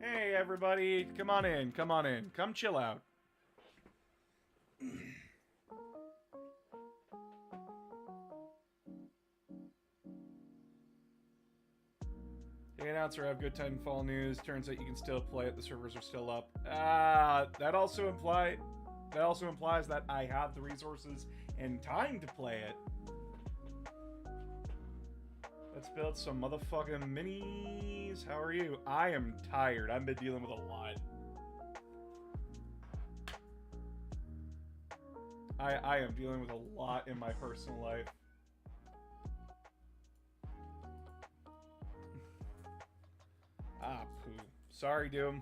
Hey, everybody. Come on in. Come on in. Come chill out. Hey, announcer, I have good Titanfall news. Turns out you can still play it. The servers are still up. That also implies that I have the resources and time to play it. Let's build some motherfucking minis. How are you? I am tired. I've been dealing with a lot. I am dealing with a lot in my personal life. Poo. Sorry, Doom.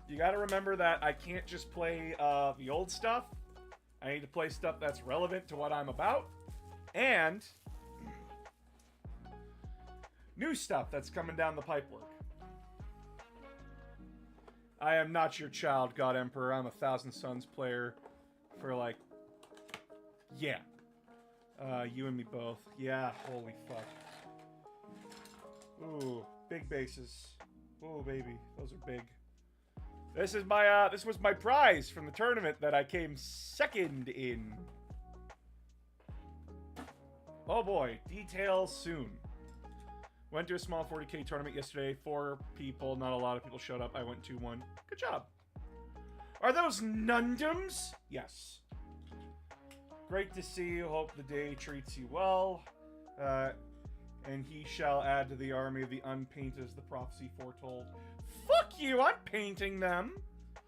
You gotta remember that I can't just play the old stuff. I need to play stuff that's relevant to what I'm about. And new stuff that's coming down the pipework. I am not your child, God Emperor. I'm a Thousand Suns player for like... Yeah. You and me both. Yeah, holy fuck. Ooh, big bases. Oh, baby. Those are big. This is my, this was my prize from the tournament that I came second in. Oh boy, details soon. Went to a small 40k tournament yesterday. 4 people, not a lot of people showed up. I went 2-1. Good job. Are those Nundums? Yes. Great to see you. Hope the day treats you well. And he shall add to the army of the unpainted as the prophecy foretold. Fuck you! I'm painting them.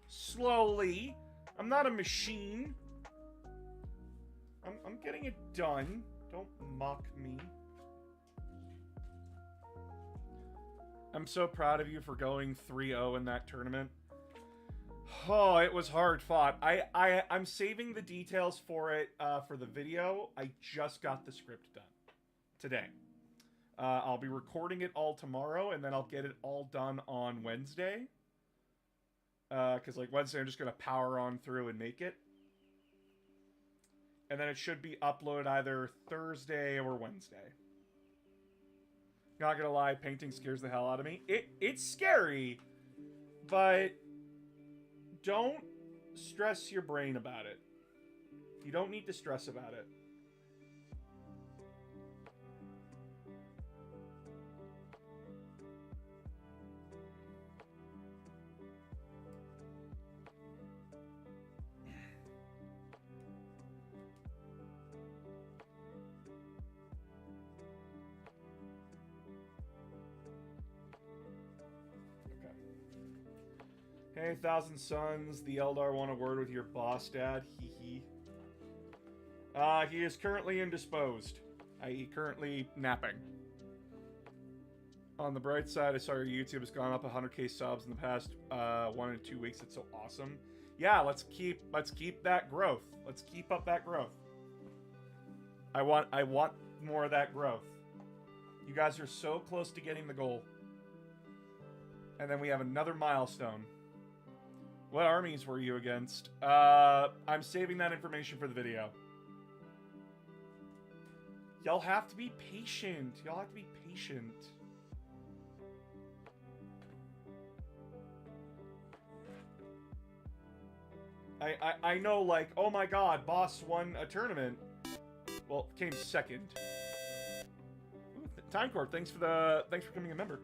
Slowly. I'm not a machine. I'm getting it done. Don't mock me. I'm so proud of you for going 3-0 in that tournament. Oh, it was hard fought. I'm saving the details for it for the video. I just got the script done today. I'll be recording it all tomorrow, and then I'll get it all done on Wednesday. Because, like, Wednesday I'm just going to power on through and make it. And then it should be uploaded either Thursday or Wednesday. Not gonna lie, painting scares the hell out of me. It's scary, but don't stress your brain about it. You don't need to stress about it. Hey, Thousand Suns, the Eldar want a word with your boss, Dad. Hee hee. He is currently indisposed, i.e. currently napping. On the bright side, I saw your YouTube has gone up 100k subs in the past 1 and 2 weeks. It's so awesome. Yeah, let's keep that growth. Let's keep up that growth. I want more of that growth. You guys are so close to getting the goal. And then we have another milestone. What armies were you against? I'm saving that information for the video. Y'all have to be patient. Y'all have to be patient. I know, like, oh my god, boss won a tournament. Well, came second. Ooh, Time Corp, thanks for becoming a member.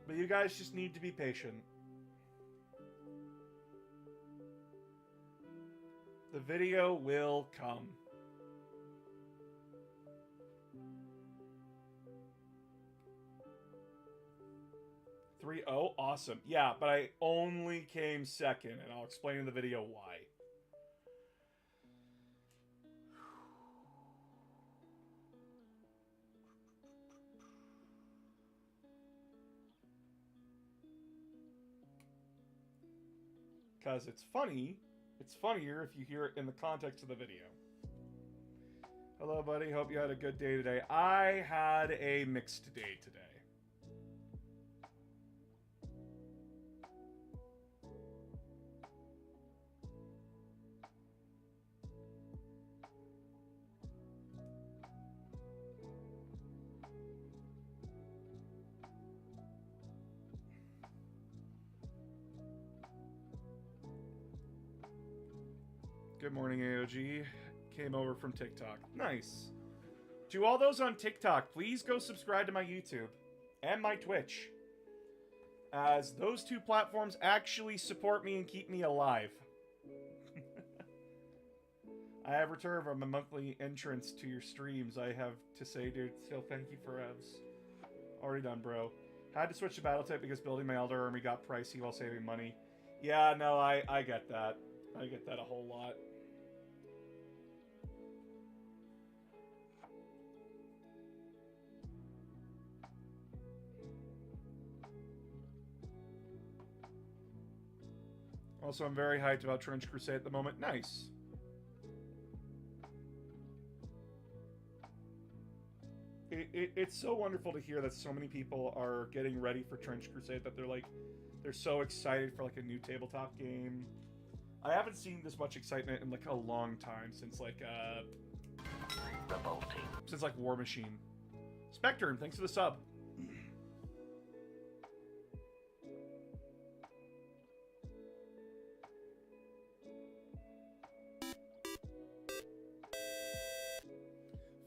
But you guys just need to be patient. The video will come. Three oh, awesome. Yeah, but I only came second, and I'll explain in the video why. Because it's funny. It's funnier if you hear it in the context of the video. Hello, buddy. Hope you had a good day today. I had a mixed day today. Good morning, AOG. Came over from TikTok. Nice. To all those on TikTok, please go subscribe to my YouTube and my Twitch, as those two platforms actually support me and keep me alive. I have returned from a monthly entrance to your streams. I have to say, dude, still thank you for Evs. Already done, bro. Had to switch to battle type because building my Elder Army got pricey while saving money. Yeah, no, I get that. I get that a whole lot. Also, I'm very hyped about Trench Crusade at the moment. Nice. It's so wonderful to hear that so many people are getting ready for Trench Crusade, that they're so excited for like a new tabletop game. I haven't seen this much excitement in like a long time, since like War Machine. Spectre, thanks for the sub.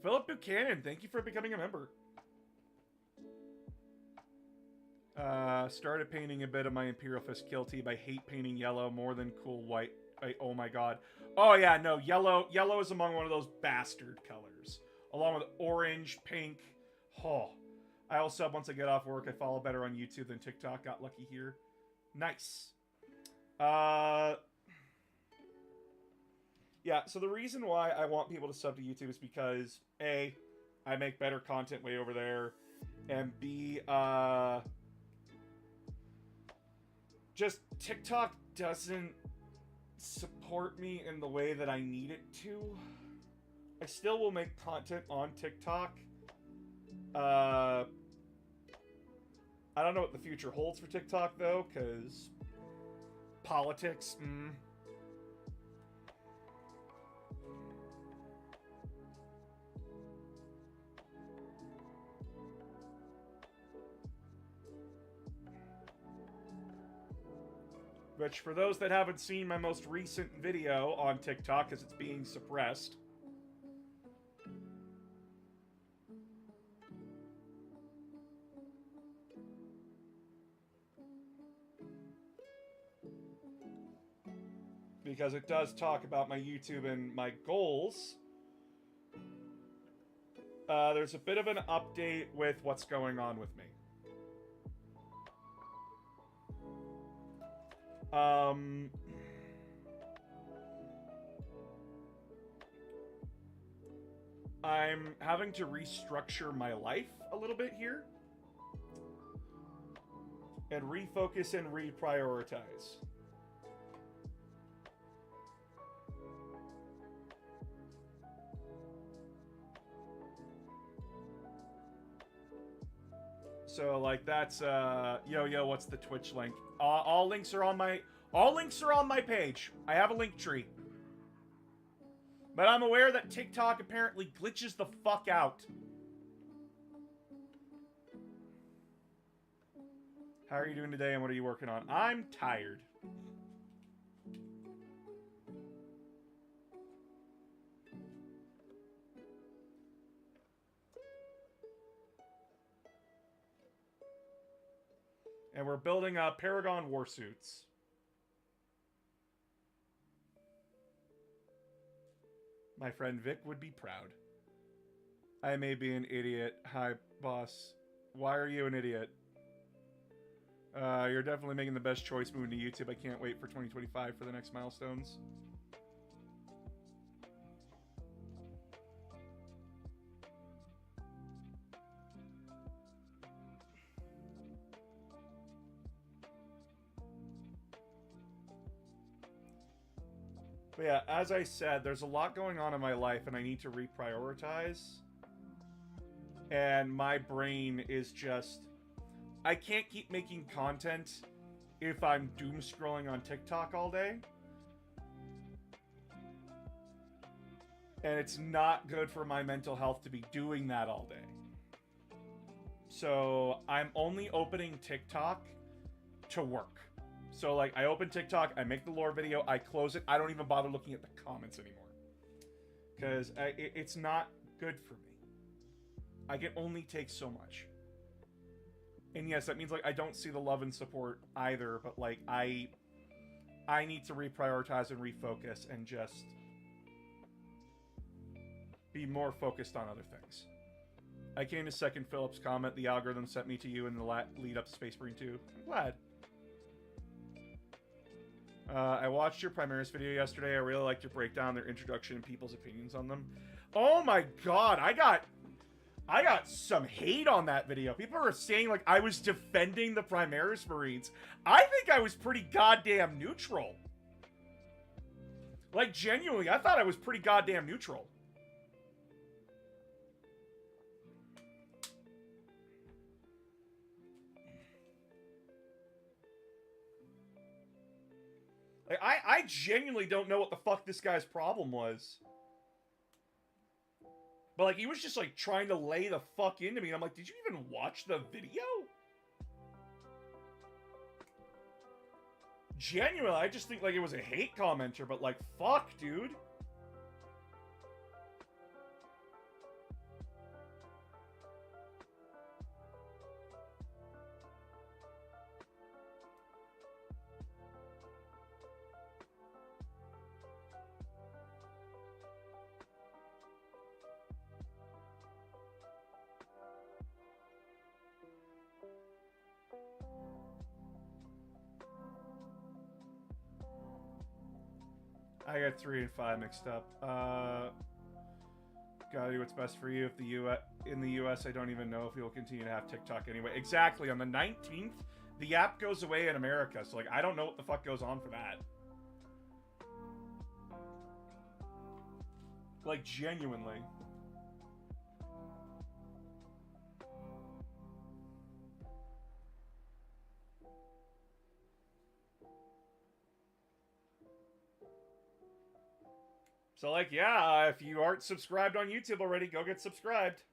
Philip Buchanan, thank you for becoming a member. Started painting a bit of my Imperial Fist kill team. I hate painting yellow more than cool white. Oh my god. Oh yeah, no, yellow is among one of those bastard colors. Along with orange, pink. Oh. I will sub once I get off work. I follow better on YouTube than TikTok. Got lucky here. Nice. Yeah, so the reason why I want people to sub to YouTube is because, A, I make better content way over there, and B, just TikTok doesn't support me in the way that I need it to. I still will make content on TikTok. I don't know what the future holds for TikTok, though, because politics, Which, for those that haven't seen my most recent video on TikTok, as it's being suppressed, because it does talk about my YouTube and my goals, there's a bit of an update with what's going on with me. I'm having to restructure my life a little bit here and refocus and reprioritize. So like that's yo, what's the Twitch link? All links are on my page. I have a link tree. But I'm aware that TikTok apparently glitches the fuck out. How are you doing today and what are you working on? I'm tired. And we're building Paragon Warsuits. My friend Vic would be proud. I may be an idiot. Hi, boss. Why are you an idiot? You're definitely making the best choice moving to YouTube. I can't wait for 2025 for the next milestones. But yeah, as I said, there's a lot going on in my life and I need to reprioritize. And my brain is just... I can't keep making content if I'm doom scrolling on TikTok all day. And it's not good for my mental health to be doing that all day. So I'm only opening TikTok to work. So, like, I open TikTok, I make the lore video, I close it, I don't even bother looking at the comments anymore. Because it's not good for me. I can only take so much. And yes, that means, like, I don't see the love and support either, but, like, I need to reprioritize and refocus and just be more focused on other things. I came to second Philip's comment. The algorithm sent me to you in the lead up to Space Marine 2. I'm glad. I watched your Primaris video yesterday. I really liked your breakdown, their introduction, and people's opinions on them. Oh my god, I got some hate on that video. People were saying, like, I was defending the Primaris Marines. I think I was pretty goddamn neutral. Like, genuinely, I thought I was pretty goddamn neutral. Like, I genuinely don't know what the fuck this guy's problem was. But, like, he was just, like, trying to lay the fuck into me. And I'm like, did you even watch the video? Genuinely, I just think, like, it was a hate commenter. But, like, fuck, dude. I got 3 and 5 mixed up. Gotta do what's best for you. If in the US, I don't even know if we will continue to have TikTok anyway. Exactly. On the 19th, the app goes away in America. So, like, I don't know what the fuck goes on for that. Like, genuinely. So, like, yeah, if you aren't subscribed on YouTube already, go get subscribed.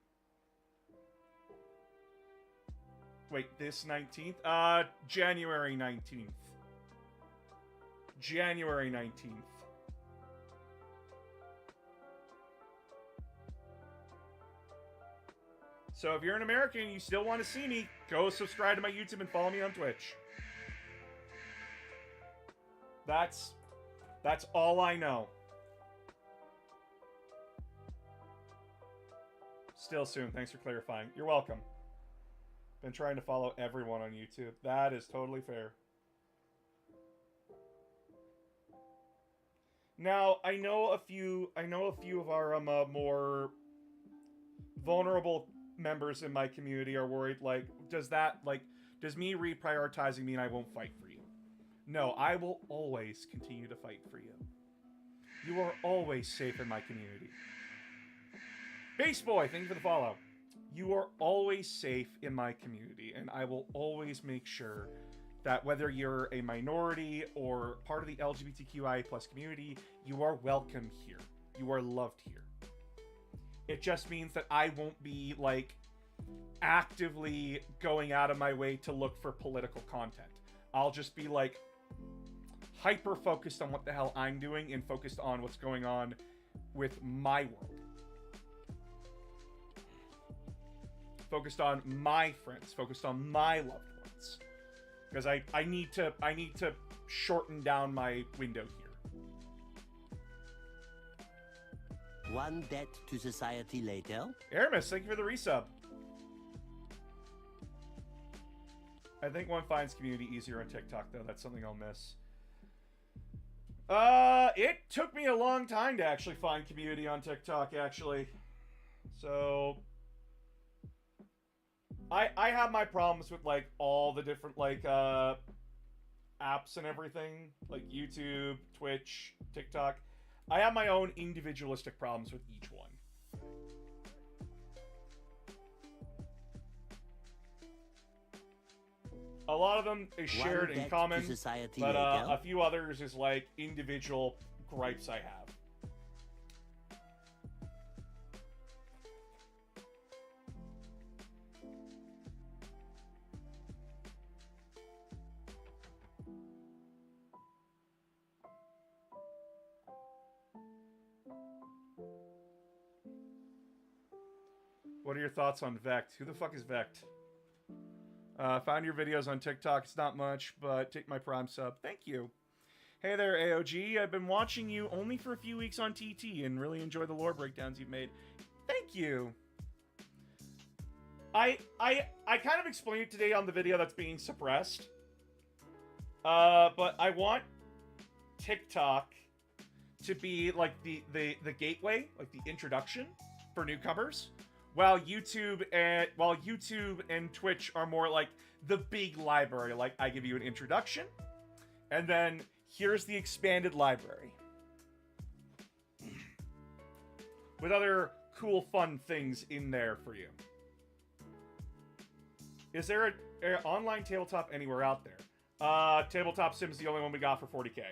Wait, this 19th? January 19th. January 19th. So if you're an American and you still want to see me, go subscribe to my YouTube and follow me on Twitch. That's all I know. Still soon. Thanks for clarifying. You're welcome. Been trying to follow everyone on YouTube. That is totally fair. Now, I know a few of our more vulnerable members in my community are worried, like, does me reprioritizing mean I won't fight for you? No, I will always continue to fight for you. You are always safe in my community. Base Boy, thank you for the follow. You are always safe in my community, and I will always make sure that whether you're a minority or part of the LGBTQIA+ community, you are welcome here. You are loved here. It just means that I won't be, like, actively going out of my way to look for political content. I'll just be, like, hyper-focused on what the hell I'm doing and focused on what's going on with my world. Focused on my friends, focused on my loved ones. Because I need to shorten down my window here. One debt to society later. Aramis, thank you for the resub. I think one finds community easier on TikTok, though. That's something I'll miss. It took me a long time to actually find community on TikTok, actually. So I have my problems with, like, all the different, like, apps and everything. Like YouTube, Twitch, TikTok. I have my own individualistic problems with each one. A lot of them is shared in common, but a few others is, like, individual gripes I have. What are your thoughts on Vect? Who the fuck is Vect? Found your videos on TikTok. It's not much, but take my Prime sub. Thank you. Hey there, AOG. I've been watching you only for a few weeks on TT and really enjoy the lore breakdowns you've made. Thank you. I kind of explained it today on the video that's being suppressed. But I want TikTok to be like the gateway, like the introduction for newcomers, while YouTube and Twitch are more like the big library. Like, I give you an introduction, and then here's the expanded library with other cool, fun things in there for you. Is there an online tabletop anywhere out there? Tabletop Sim is the only one we got for 40K.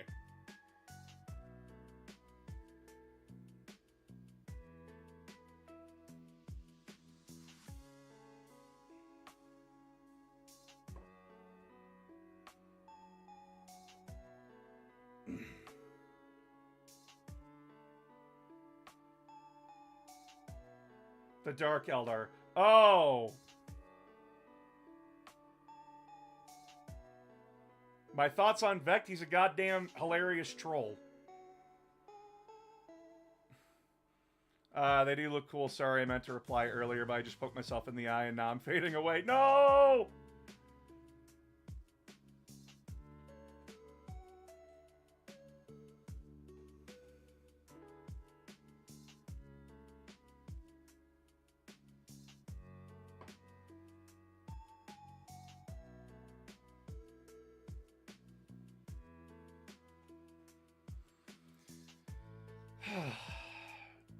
The Dark Eldar. Oh! My thoughts on Vect, he's a goddamn hilarious troll. They do look cool. Sorry, I meant to reply earlier, but I just poked myself in the eye and now I'm fading away. No!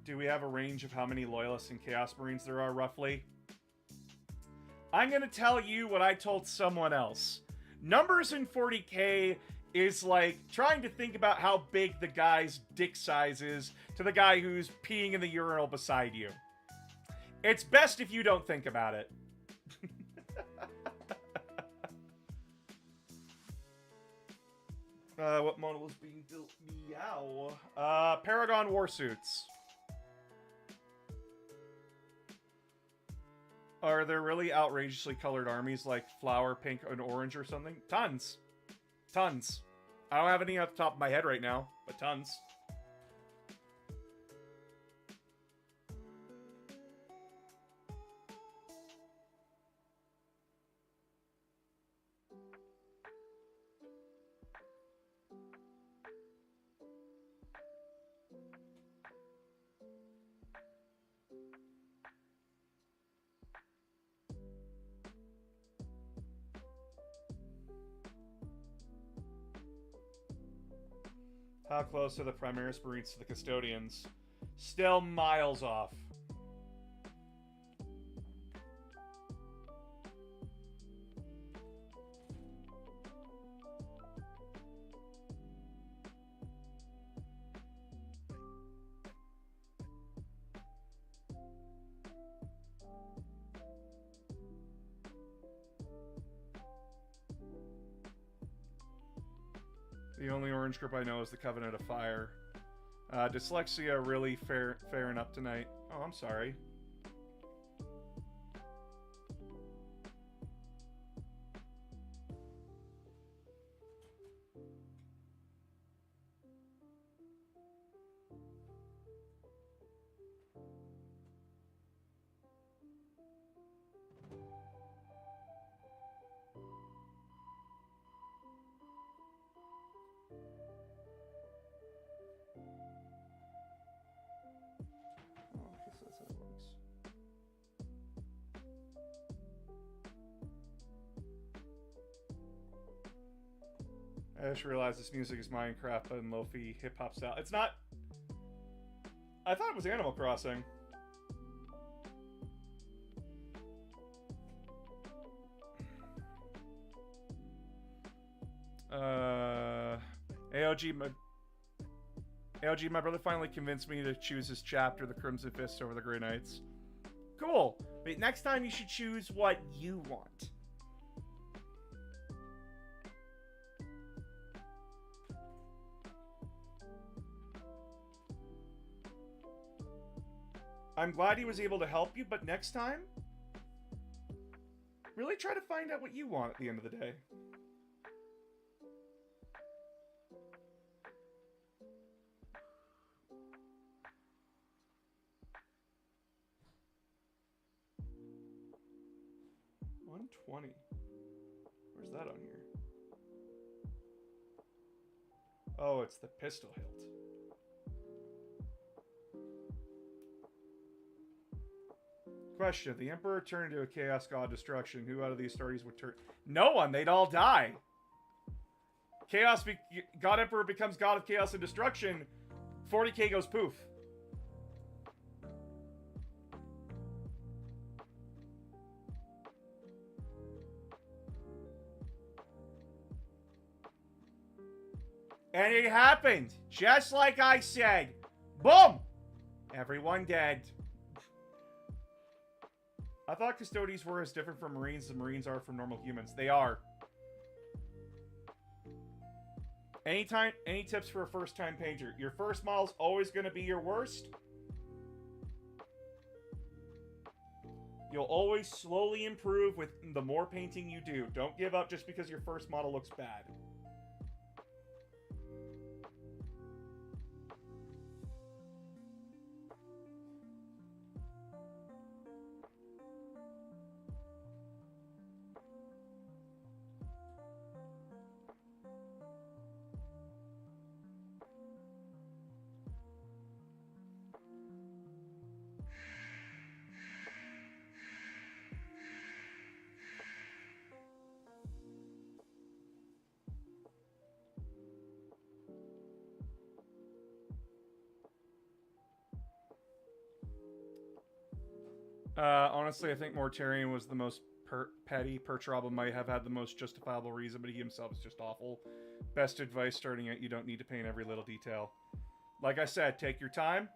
Do we have a range of how many Loyalists and Chaos Marines there are, roughly? I'm gonna tell you what I told someone else. Numbers in 40K is like trying to think about how big the guy's dick size is to the guy who's peeing in the urinal beside you. It's best if you don't think about it. What model is being built? Meow. Paragon Warsuits. Are there really outrageously colored armies like flower, pink, and orange or something? Tons. Tons. I don't have any off the top of my head right now, but tons. How close are the Primaris Marines to the Custodians? Still miles off. The only orange group I know is the Covenant of Fire. Dyslexia really faring up tonight. Oh, I'm sorry. I just realized this music is Minecraft, but in lo-fi hip-hop style. It's not... I thought it was Animal Crossing. AOG, my brother finally convinced me to choose his chapter, the Crimson Fist, over the Grey Knights. Cool. But next time you should choose what you want. I'm glad he was able to help you, but next time, really try to find out what you want at the end of the day. $120. Where's that on here? Oh, it's the pistol hilt. Question: if the Emperor turned into a Chaos God Destruction, who out of these stories would turn? No one. They'd all die. God Emperor becomes God of Chaos and Destruction. 40k goes poof. And it happened, just like I said. Boom! Everyone dead. I thought Custodians were as different from Marines as Marines are from normal humans. They are. Any tips for a first-time painter? Your first model's always going to be your worst. You'll always slowly improve with the more painting you do. Don't give up just because your first model looks bad. Honestly, I think Mortarion was the most petty. Perturabo might have had the most justifiable reason, but he himself is just awful. Best advice starting out, you don't need to paint every little detail. Like I said, take your time.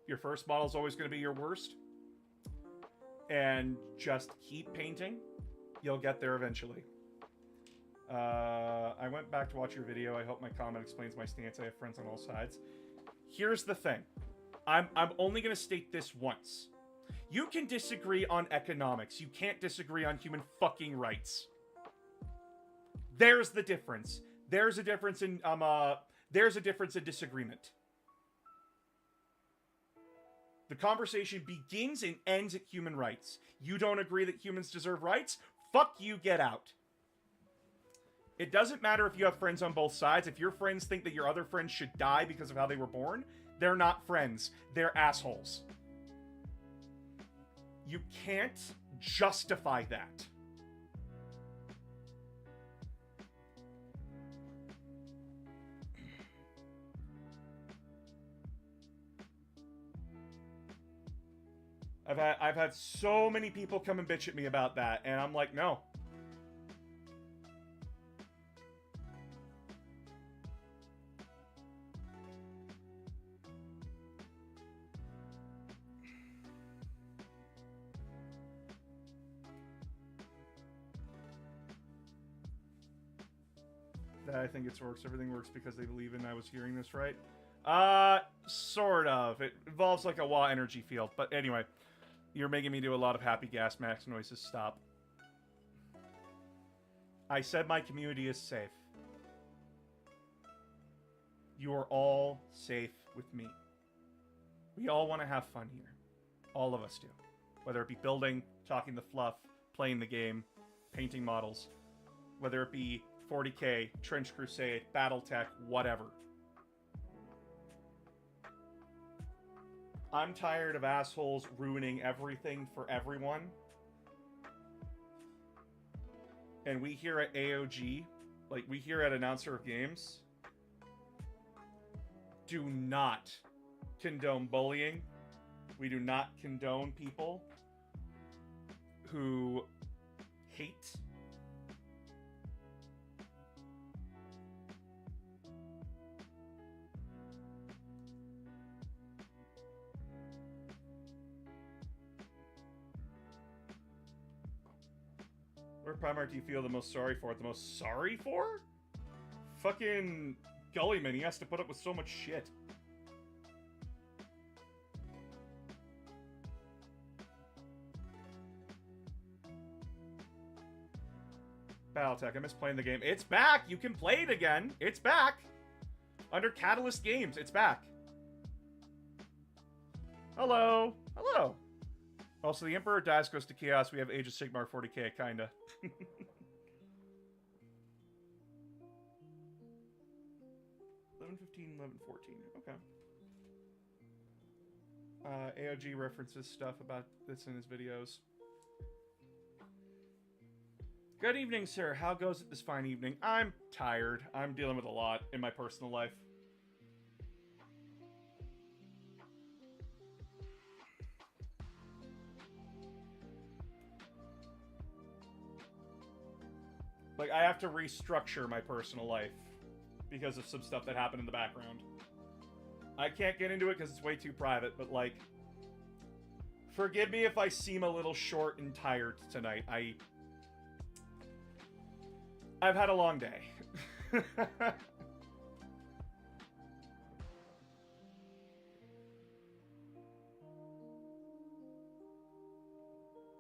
Your first model is always going to be your worst. And just keep painting. You'll get there eventually. I went back to watch your video. I hope my comment explains my stance. I have friends on all sides. Here's the thing. I'm only going to state this once. You can disagree on economics. You can't disagree on human fucking rights. There's the difference. There's a difference in disagreement. The conversation begins and ends at human rights. You don't agree that humans deserve rights? Fuck you, get out. It doesn't matter if you have friends on both sides. If your friends think that your other friends should die because of how they were born, they're not friends. They're assholes. You can't justify that. I've had so many people come and bitch at me about that, and I'm like, no. I think it works. Everything works because they believe in. I was hearing this right. Sort of. It involves like a Wa energy field. But anyway, you're making me do a lot of happy gas mask noises. Stop. I said my community is safe. You are all safe with me. We all want to have fun here. All of us do. Whether it be building, talking the fluff, playing the game, painting models. Whether it be 40k, Trench Crusade, Battletech, whatever. I'm tired of assholes ruining everything for everyone. And we here at AOG, like we here at Announcer of Games, do not condone bullying. We do not condone people who hate. What Primarch do you feel the most sorry for? The most sorry for? Fucking Gullyman. He has to put up with so much shit. Battletech, I miss playing the game. It's back! You can play it again! It's back! Under Catalyst Games, it's back. Hello! Hello! Also, the Emperor dies, goes to Chaos. We have Age of Sigmar 40k, kinda. 11:15, 11:14. Okay. AOG references stuff about this in his videos. Good evening, sir. How goes it this fine evening? I'm tired. I'm dealing with a lot in my personal life. Like, I have to restructure my personal life because of some stuff that happened in the background. I can't get into it because it's way too private, but, like, forgive me if I seem a little short and tired tonight. I've had a long day.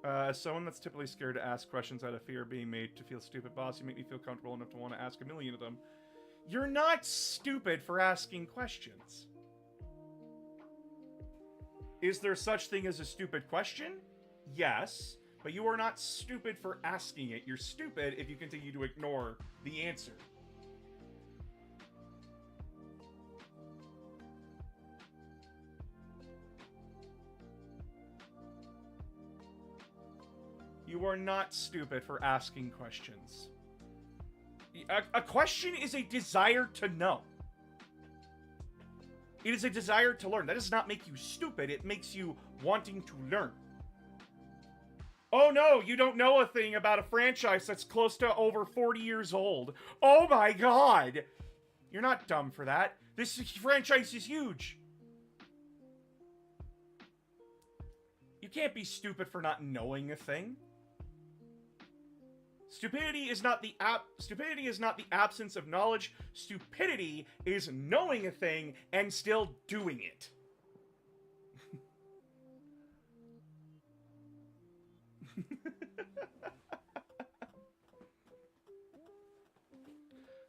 As someone that's typically scared to ask questions out of fear of being made to feel stupid, boss, you make me feel comfortable enough to want to ask a million of them. You're not stupid for asking questions. Is there such thing as a stupid question? Yes, but you are not stupid for asking it. You're stupid if you continue to ignore the answer. You are not stupid for asking questions. A question is a desire to know. It is a desire to learn. That does not make you stupid. It makes you wanting to learn. Oh no, you don't know a thing about a franchise that's close to over 40 years old. Oh my god! You're not dumb for that. This franchise is huge. You can't be stupid for not knowing a thing. Stupidity is not the absence of knowledge. Stupidity is knowing a thing and still doing it.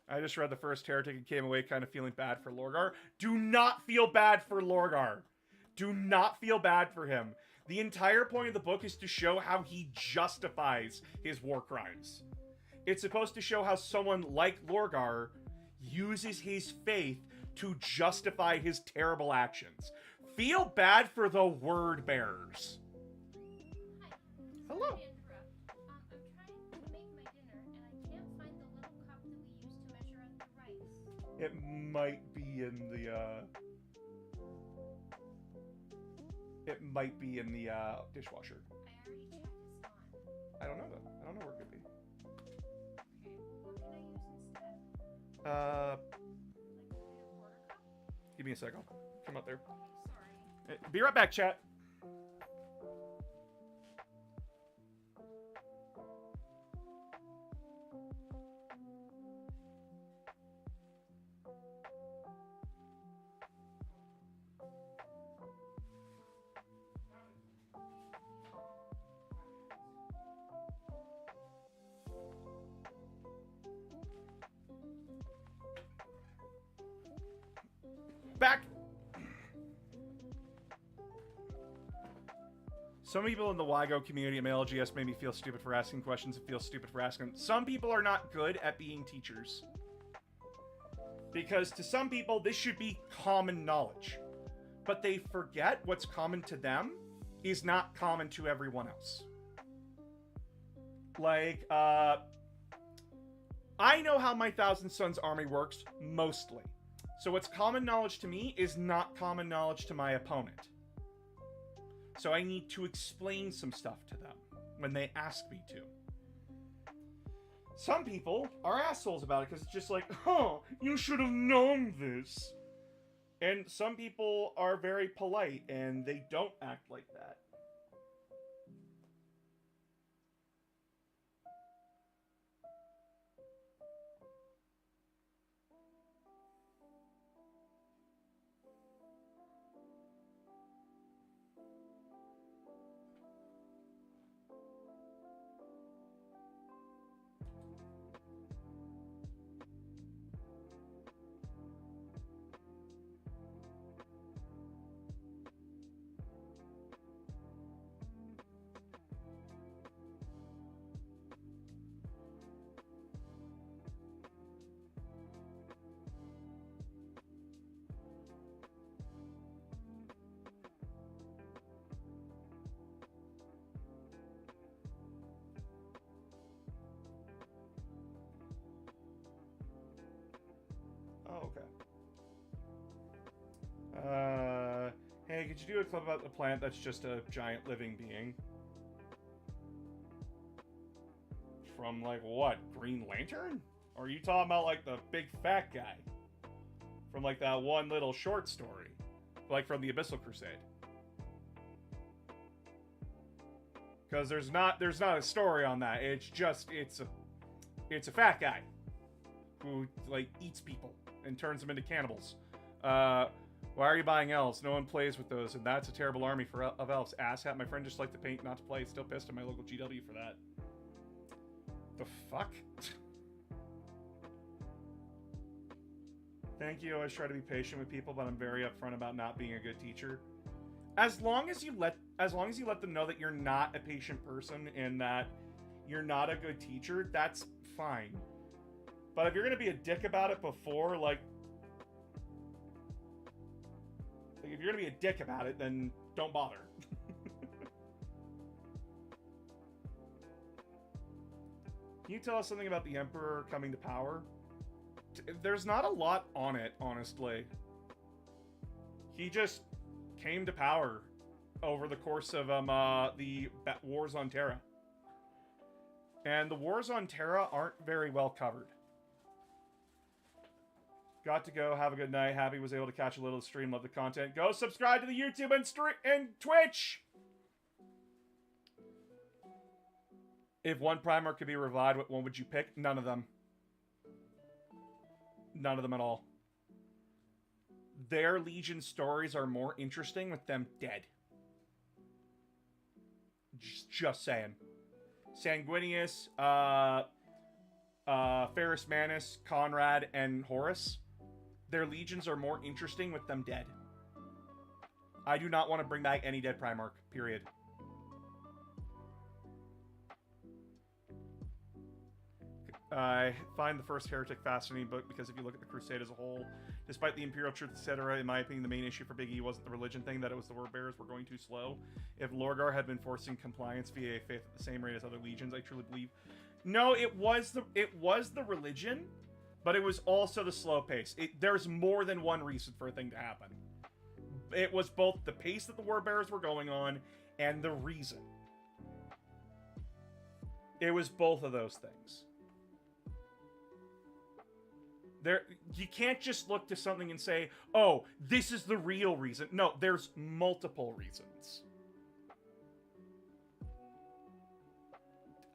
I just read the first Heretic and came away kind of feeling bad for Lorgar. Do not feel bad for Lorgar. Do not feel bad for him. The entire point of the book is to show how he justifies his war crimes. It's supposed to show how someone like Lorgar uses his faith to justify his terrible actions. Feel bad for the word bearers. Hi. Hello. Sorry to interrupt. I'm trying to make my dinner, and I can't find the little cup that we use to measure out the rice. It might be in the, dishwasher. I already checked. It's not. I don't know though. I don't know where it could be. Okay. What can I use instead? Uh, Like maybe a quarter cup? give me a second. Come up there. Sorry. Be right back, chat. Back. Some people in the WIGO community at MLGS made me feel stupid for asking questions and feel stupid for asking them. Some people are not good at being teachers. Because to some people, this should be common knowledge. But they forget what's common to them is not common to everyone else. Like, I know how my Thousand Sons army works, mostly. So what's common knowledge to me is not common knowledge to my opponent. So I need to explain some stuff to them when they ask me to. Some people are assholes about it because it's just like, oh, you should have known this. And some people are very polite and they don't act like that. could you do a clip about the plant that's just a giant living being? From, like, what? Green Lantern? Or are you talking about, like, the big fat guy? From, like, that one little short story? Like, from the Abyssal Crusade? Because there's not a story on that. It's just, it's a fat guy. Who, like, eats people and turns them into cannibals. Why are you buying elves? No one plays with those, and that's a terrible army of elves. Asshat, my friend just liked to paint, not to play. Still pissed at my local GW for that. The fuck? Thank you. I always try to be patient with people, but I'm very upfront about not being a good teacher. As long as you let them know that you're not a patient person and that you're not a good teacher, that's fine. But if you're gonna be a dick about it before, like if you're gonna be a dick about it, then don't bother. Can you tell us something about the Emperor coming to power? There's not a lot on it, honestly. He just came to power over the course of the Wars on Terra. And the Wars on Terra aren't very well covered. Got to go. Have a good night. Happy was able to catch a little stream. Love the content. Go subscribe to the YouTube and Twitch! If one Primarch could be revived, what one would you pick? None of them. None of them at all. Their Legion stories are more interesting with them dead. Just saying. Sanguinius, Ferrus Manus, Conrad, and Horus. Their legions are more interesting with them dead. I do not want to bring back any dead Primarch, period. I find the first Heretic fascinating book because if you look at the Crusade as a whole, despite the Imperial truth, etc., in my opinion, the main issue for Big E wasn't the religion thing, that it was the word bearers were going too slow. If Lorgar had been forcing compliance via a faith at the same rate as other legions, I truly believe. No, it was the religion, but it was also the slow pace. There's more than one reason for a thing to happen. It was both the pace that the word bearers were going on and the reason. It was both of those things. You can't just look to something and say, oh, this is the real reason. No, there's multiple reasons.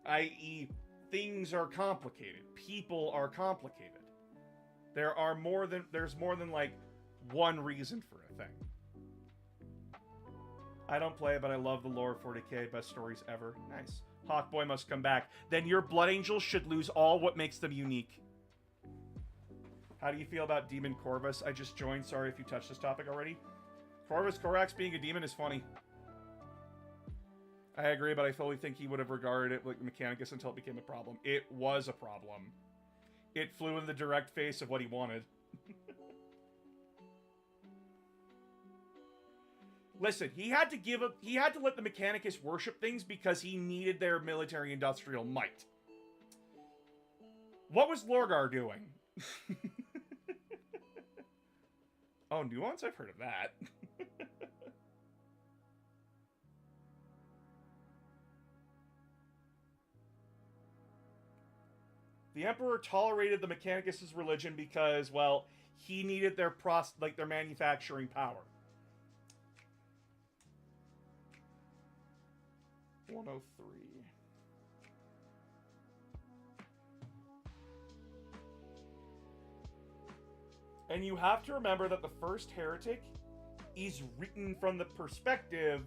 I.e., things are complicated. People are complicated. There's more than like one reason for a thing. I don't play, but I love the lore of 40k. Best stories ever. Nice. Hawkboy must come back. Then your Blood Angels should lose all what makes them unique. How do you feel about Demon Corvus? I just joined. Sorry if you touched this topic already. Corvus Corax being a demon is funny. I agree, but I fully think he would have regarded it like Mechanicus until it became a problem. It was a problem. It flew in the direct face of what he wanted. Listen, he had to let the Mechanicus worship things because he needed their military-industrial might. What was Lorgar doing? Oh, Nuance? I've heard of that. The Emperor tolerated the Mechanicus' religion because, well, he needed their manufacturing power. 103. And you have to remember that the first Heretic is written from the perspective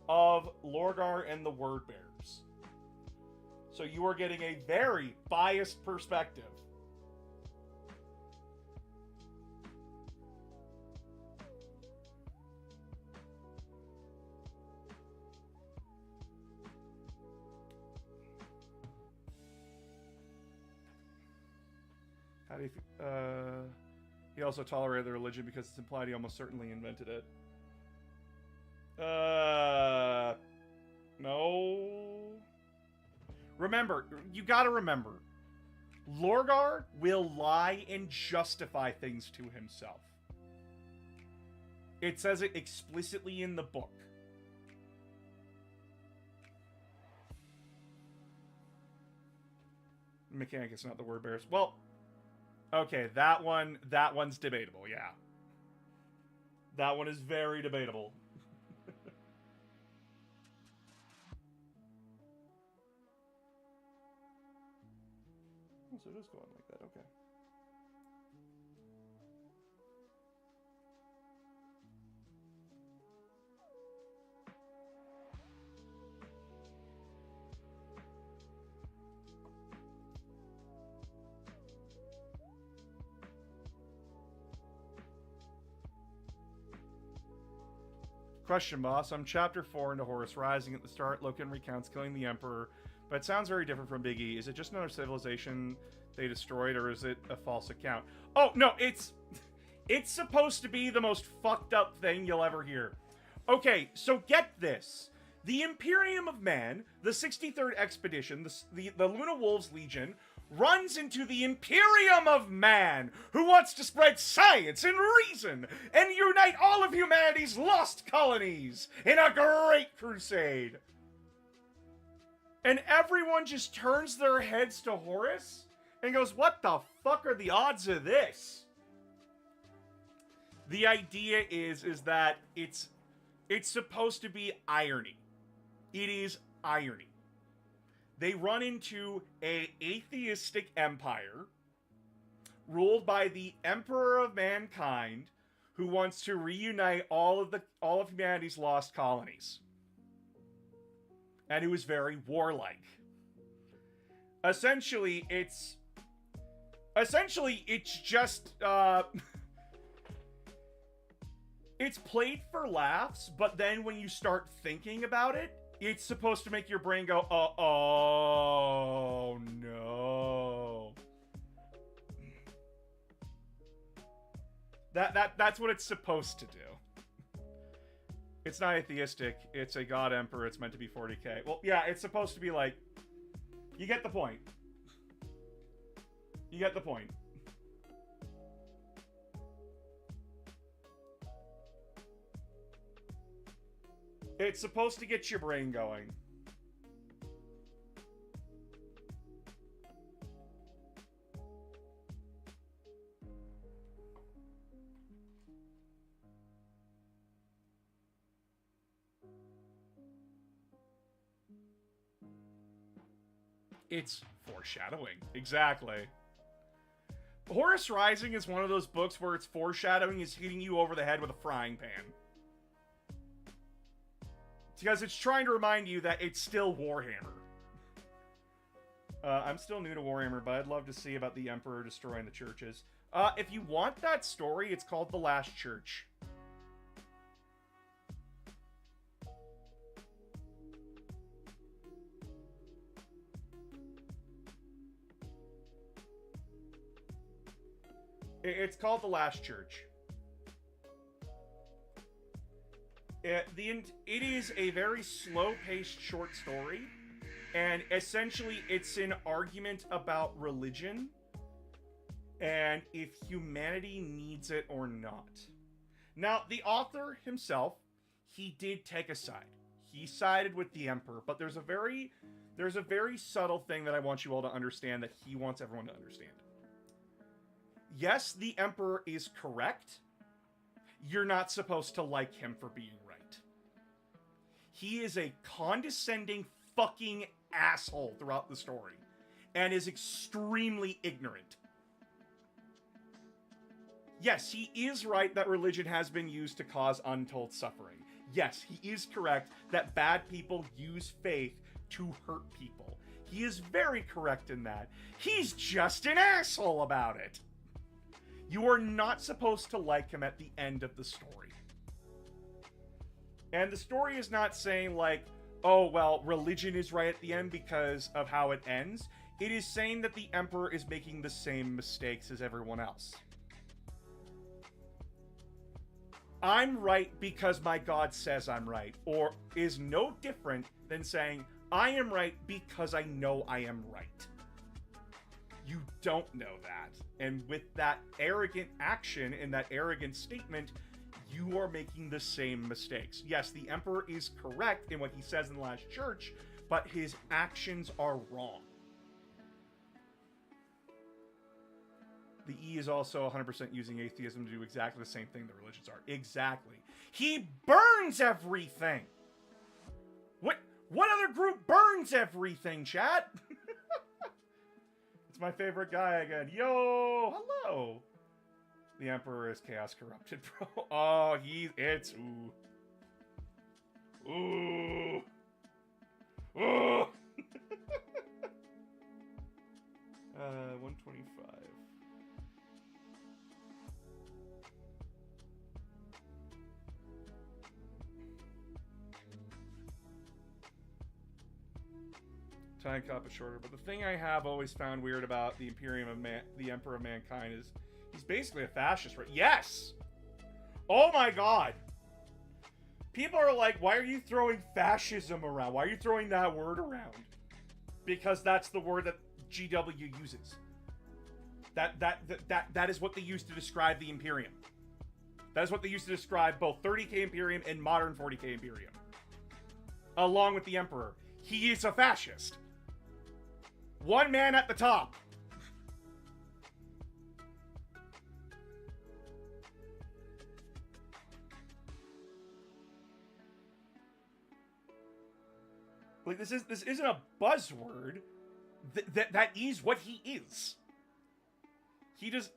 of Lorgar and the Wordbearers. So you are getting a very biased perspective. How do you he also tolerated the religion because it's implied he almost certainly invented it. No. Remember, you gotta remember, Lorgar will lie and justify things to himself. It says it explicitly in the book. Mechanicus, not the word bearers. Well, okay, that one's debatable, yeah. That one is very debatable. Oh, so it is going like that, okay. Question, boss. I'm chapter 4 into Horus Rising. At the start, Loken recounts killing the Emperor, but it sounds very different from Big E. Is it just another civilization they destroyed, or is it a false account? Oh, no, it's supposed to be the most fucked up thing you'll ever hear. Okay, so get this. The Imperium of Man, the 63rd Expedition, the Luna Wolves Legion, runs into the Imperium of Man, who wants to spread science and reason and unite all of humanity's lost colonies in a great crusade. And everyone just turns their heads to Horus and goes, what the fuck are the odds of this? The idea is that it's supposed to be irony. It is irony. They run into an atheistic empire ruled by the Emperor of Mankind, who wants to reunite all of humanity's lost colonies, and who is very warlike. Essentially, it's just it's played for laughs, but then when you start thinking about it, it's supposed to make your brain go, oh no. That's what it's supposed to do. It's not atheistic. It's a god emperor. It's meant to be 40k. Well, yeah, it's supposed to be like, you get the point. You get the point. It's supposed to get your brain going. It's foreshadowing. Exactly. Horus Rising is one of those books where its foreshadowing is hitting you over the head with a frying pan. Because it's trying to remind you that it's still Warhammer. I'm still new to Warhammer, but I'd love to see about the Emperor destroying the churches. If you want that story, it's called The Last Church. It's called The Last Church. It is a very slow-paced short story, and essentially it's an argument about religion and if humanity needs it or not. Now, the author himself, he did take a side. He sided with the Emperor, but there's a very subtle thing that I want you all to understand that he wants everyone to understand. Yes, the Emperor is correct. You're not supposed to like him for being right. He is a condescending fucking asshole throughout the story, and is extremely ignorant. Yes, he is right that religion has been used to cause untold suffering. Yes, he is correct that bad people use faith to hurt people. He is very correct in that. He's just an asshole about it. You are not supposed to like him at the end of the story. And the story is not saying like, oh, well, religion is right at the end because of how it ends. It is saying that the Emperor is making the same mistakes as everyone else. I'm right because my God says I'm right, or is no different than saying, I am right because I know I am right. You don't know that. And with that arrogant action and that arrogant statement, you are making the same mistakes. Yes, the Emperor is correct in what he says in the Last Church, but his actions are wrong. The E is also 100% using atheism to do exactly the same thing the religions are. Exactly. He burns everything! What other group burns everything, chat? It's my favorite guy again. Yo, hello. The Emperor is chaos corrupted, bro. Oh, it's ooh. Ooh. Ooh. 125. Time cop is shorter, but the thing I have always found weird about the the Emperor of Mankind is he's basically a fascist, right? Yes! Oh my god! People are like, why are you throwing fascism around? Why are you throwing that word around? Because that's the word that GW uses. That is what they use to describe the Imperium. That is what they use to describe both 30k Imperium and modern 40k Imperium. Along with the Emperor. He is a fascist. One man at the top. Like this isn't a buzzword. That is what he is. He does.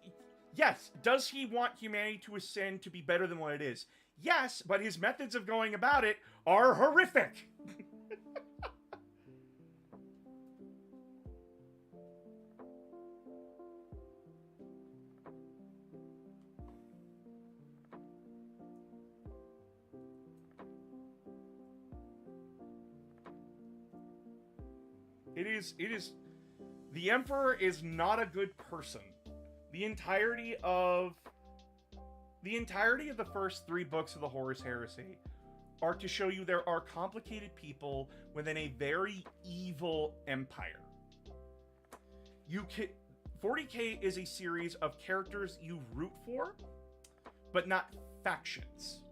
Yes. Does he want humanity to ascend to be better than what it is? Yes, but his methods of going about it are horrific. It is, the Emperor is not a good person. The entirety of the first 3 books of the Horus Heresy are to show you there are complicated people within a very evil empire. 40k is a series of characters you root for, but not factions.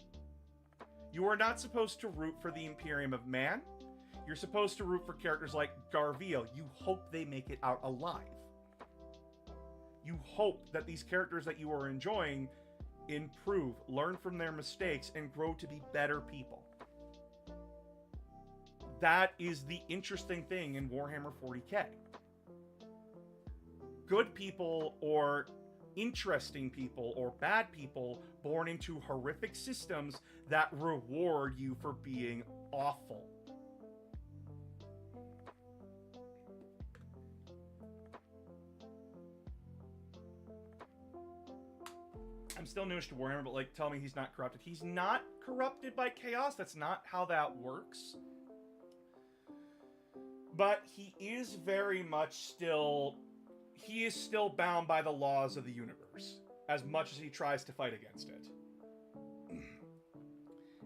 You are not supposed to root for the Imperium of Man. You're supposed to root for characters like Garviel. You hope they make it out alive. You hope that these characters that you are enjoying improve, learn from their mistakes, and grow to be better people. That is the interesting thing in Warhammer 40k. Good people or interesting people or bad people born into horrific systems that reward you for being awful. I'm still newish to Warhammer, but like, tell me he's not corrupted. He's not corrupted by chaos. That's not how that works. But he is very much still... He is still bound by the laws of the universe, as much as he tries to fight against it.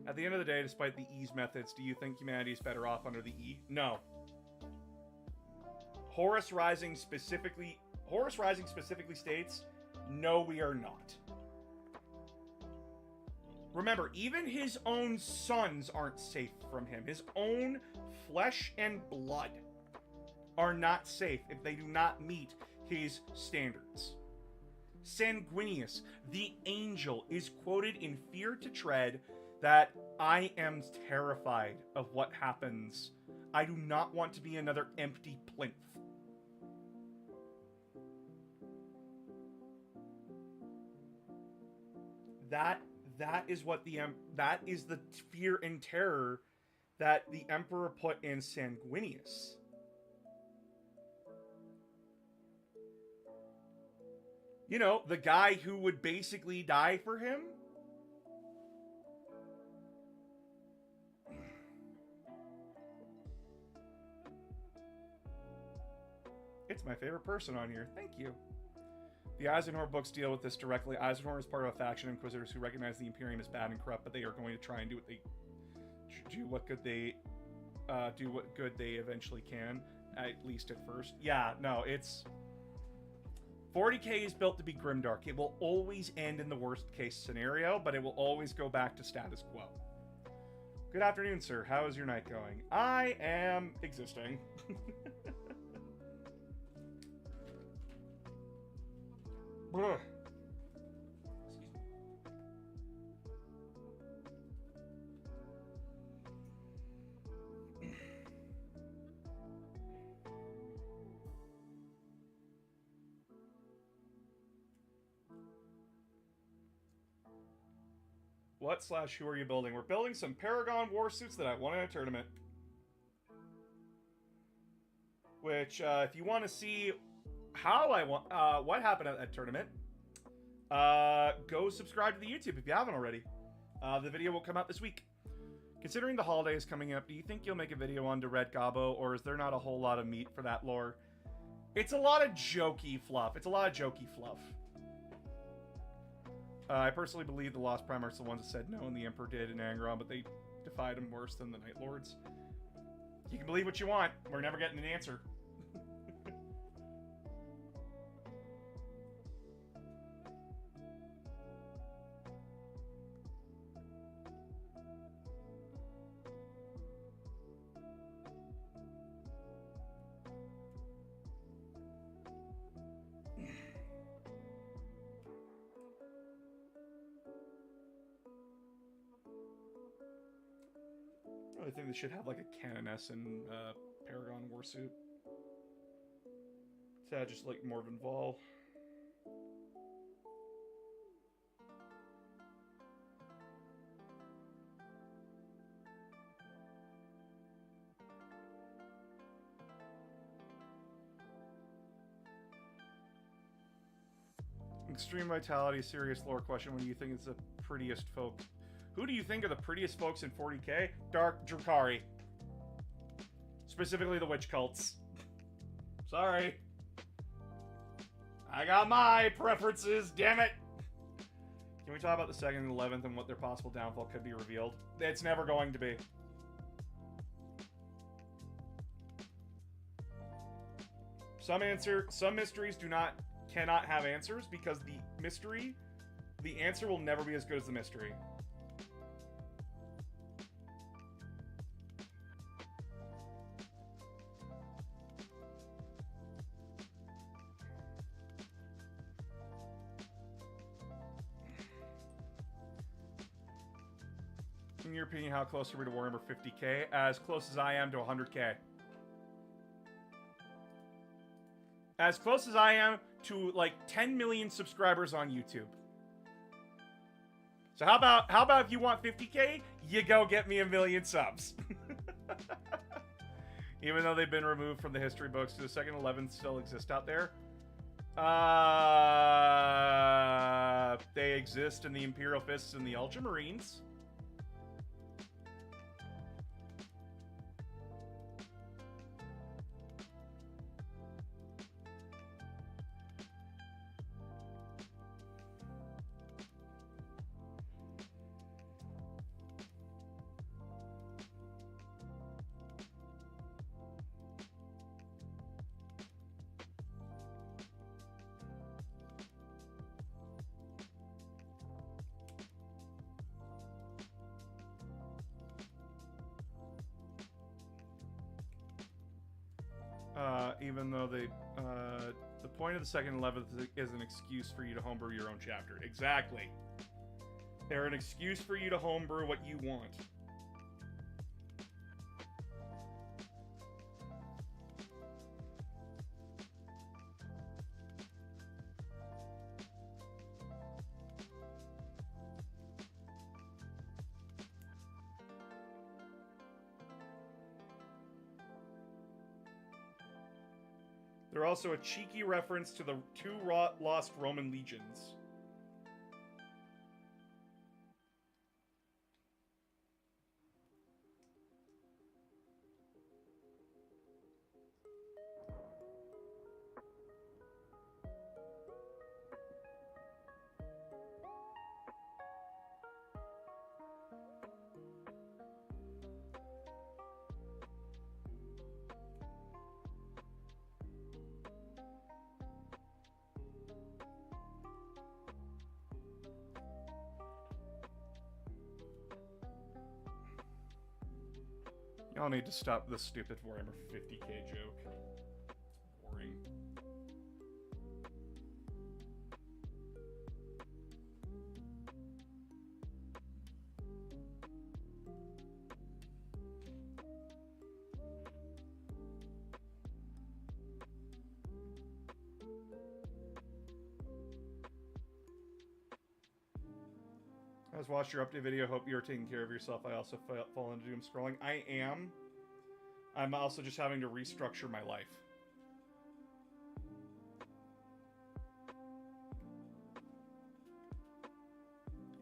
At the end of the day, despite the E's methods, do you think humanity is better off under the E? No. Horus Rising specifically states, no, we are not. Remember, even his own sons aren't safe from him. His own flesh and blood are not safe if they do not meet his standards. Sanguinius, the angel, is quoted in Fear to Tread that I am terrified of what happens. I do not want to be another empty plinth. That is what that is the fear and terror that the Emperor put in Sanguinius. You know, the guy who would basically die for him. It's my favorite person on here. Thank you. The Eisenhower books deal with this directly. Eisenhower is part of a faction of Inquisitors who recognize the Imperium as bad and corrupt, but they are going to try and do what good they eventually can, at least at first. Yeah, no, it's... 40K is built to be grimdark. It will always end in the worst case scenario, but it will always go back to status quo. Good afternoon, sir. How is your night going? I am existing. Bruh. What / who are you building? We're building some Paragon war suits that I won in a tournament. Which, if you want to see how I won, what happened at that tournament, go subscribe to the YouTube if you haven't already. The video will come out this week. Considering the holidays coming up, do you think you'll make a video on Red Gobbo, or is there not a whole lot of meat for that lore? It's a lot of jokey fluff. I personally believe the Lost Primarchs are the ones that said no, and the Emperor did in Angron, but they defied him worse than the Night Lords. You can believe what you want. We're never getting an answer. I think they should have like a Canoness and Paragon Warsuit. Just like Morven Vol. Extreme Vitality, serious lore question. When do you think it's the prettiest folk? Who do you think are the prettiest folks in 40k? Dark Drukhari. Specifically the witch cults. Sorry. I got my preferences, damn it! Can we talk about the 2nd and 11th and what their possible downfall could be revealed? It's never going to be. Some mysteries cannot have answers because the answer will never be as good as the mystery. In your opinion, how close are we to Warhammer 50k? As close as I am to 100k. As close as I am to like 10 million subscribers on YouTube. So how about if you want 50k, you go get me 1 million subs. Even though they've been removed from the history books, the 2nd 11th still exist out there. They exist in the Imperial Fists and the Ultramarines. Even though the point of the 2nd 11th is an excuse for you to homebrew your own chapter. Exactly. They're an excuse for you to homebrew what you want. They're also a cheeky reference to the 2 lost Roman legions. I'll need to stop this stupid Warhammer 50k joke. Boring. I just watched your update video. Hope you're taking care of yourself. I also fall into doom scrolling. I am. I'm also just having to restructure my life.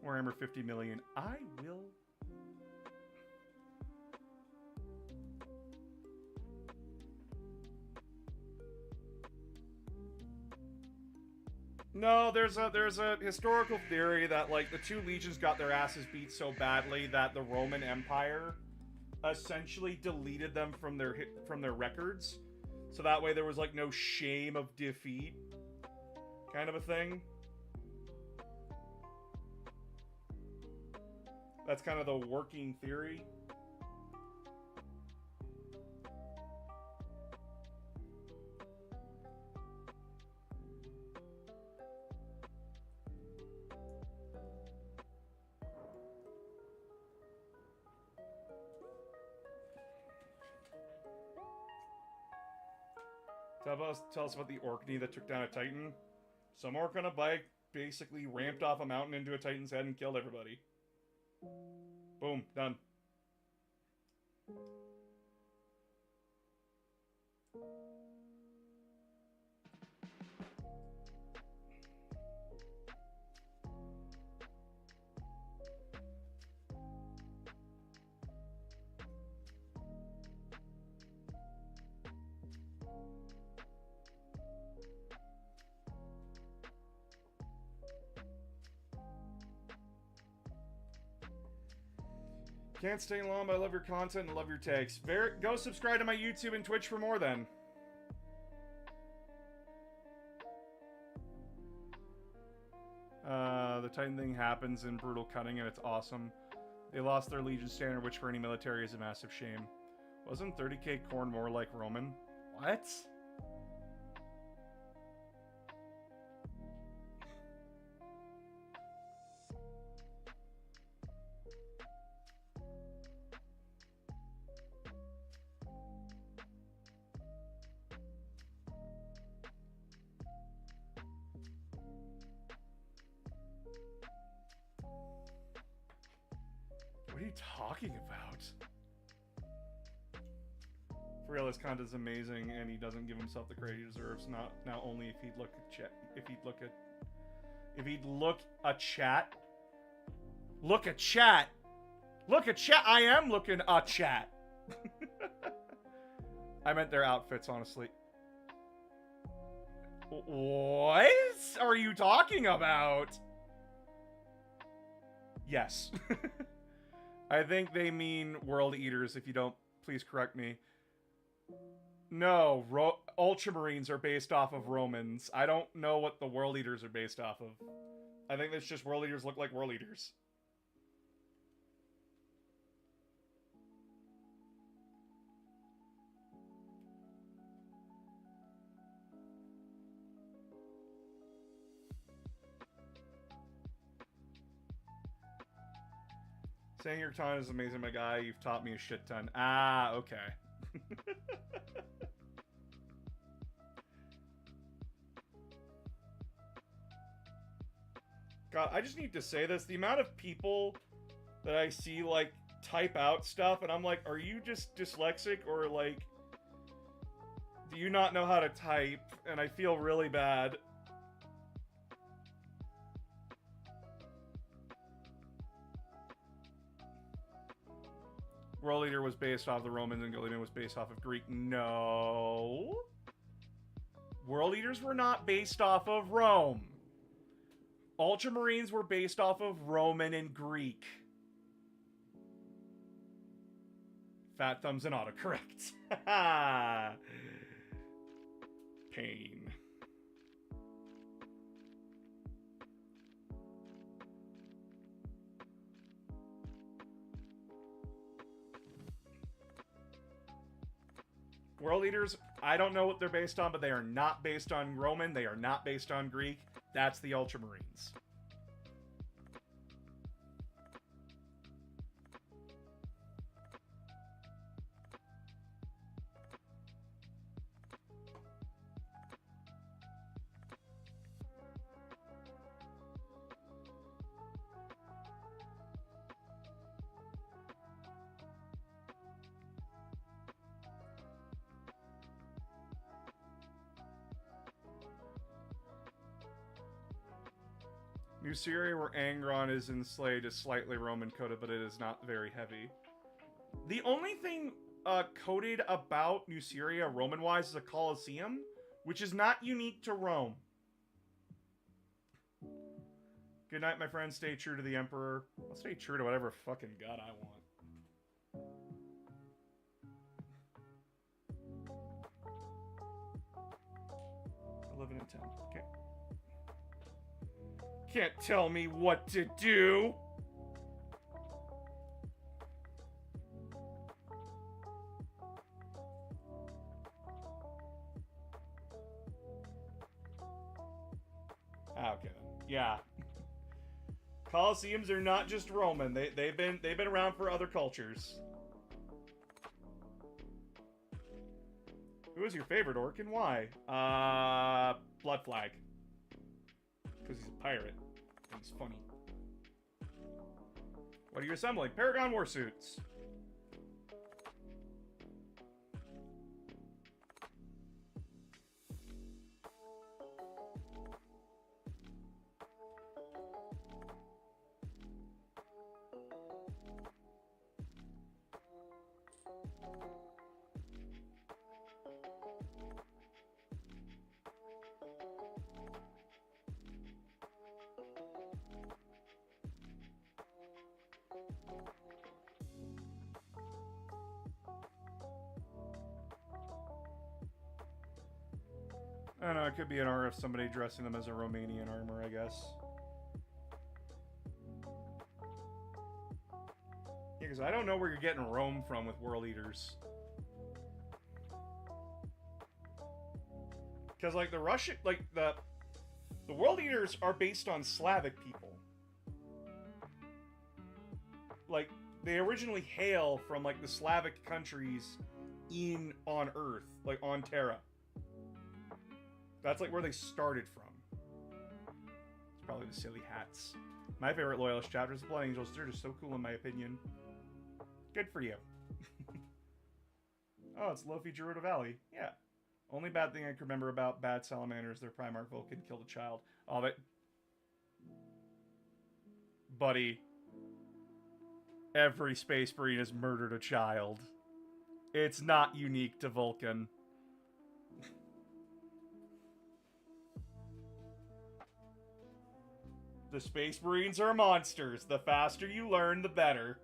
Warhammer 50 million. I will. No, there's a historical theory that like the two legions got their asses beat so badly that the Roman Empire essentially deleted them from their records, so that way there was like no shame of defeat, kind of a thing. That's kind of the working theory. Tell us about the Orkney that took down a Titan. Some orc on a bike basically ramped off a mountain into a Titan's head and killed everybody. Boom, done. Can't stay long, but I love your content and love your takes. Go subscribe to my YouTube and Twitch for more then. The Titan thing happens in Brutal Cutting and it's awesome. They lost their Legion standard, which for any military is a massive shame. Wasn't 30k corn more like Roman? What? What are you talking about? For real, this content is amazing, and he doesn't give himself the credit he deserves. Not only if he'd look at chat, if he'd look a chat. I am looking at chat. I meant their outfits, honestly. What are you talking about? Yes. I think they mean World Eaters. If you don't, please correct me. No, Ultramarines are based off of Romans. I don't know what the World Eaters are based off of. I think it's just World Eaters look like World Eaters. Saying your time is amazing, my guy. You've taught me a shit ton. Ah, okay. God, I just need to say this. The amount of people that I see, like, type out stuff, and I'm like, are you just dyslexic, or, like, do you not know how to type? And I feel really bad. World Eater was based off the Romans and Galenian was based off of Greek. No. World Eaters were not based off of Rome. Ultramarines were based off of Roman and Greek. Fat thumbs and autocorrect. Pain. World Eaters, I don't know what they're based on, but they are not based on Roman. They are not based on Greek. That's the Ultramarines. New Syria, where Angron is enslaved, is slightly Roman coded, but it is not very heavy. The only thing coded about New Syria Roman-wise is a Colosseum, which is not unique to Rome. Good night, my friend. Stay true to the Emperor. I'll stay true to whatever fucking god I want. 11 and 10. Okay. Can't tell me what to do. Okay. Yeah. Colosseums are not just Roman. They've been around for other cultures. Who is your favorite orc and why? Blood Flag. Because he's a pirate. And he's funny. What are you assembling? Paragon Warsuits. I don't know, it could be an R if somebody dressing them as a Romanian armor, I guess. Yeah, because I don't know where you're getting Rome from with World Eaters. Because, like, the Russian, like, the World Eaters are based on Slavic people. Like, they originally hail from, like, the Slavic countries on Earth, like, on Terra. That's like where they started from. It's probably the silly hats. My favorite Loyalist chapter is the Blood Angels. They're just so cool in my opinion. Good for you. Oh, it's Lofi Gerudo Valley. Yeah. Only bad thing I can remember about bad salamanders, their Primarch Vulcan killed a child. Oh, but... Buddy. Every Space Marine has murdered a child. It's not unique to Vulcan. The Space Marines are monsters. The faster you learn, the better.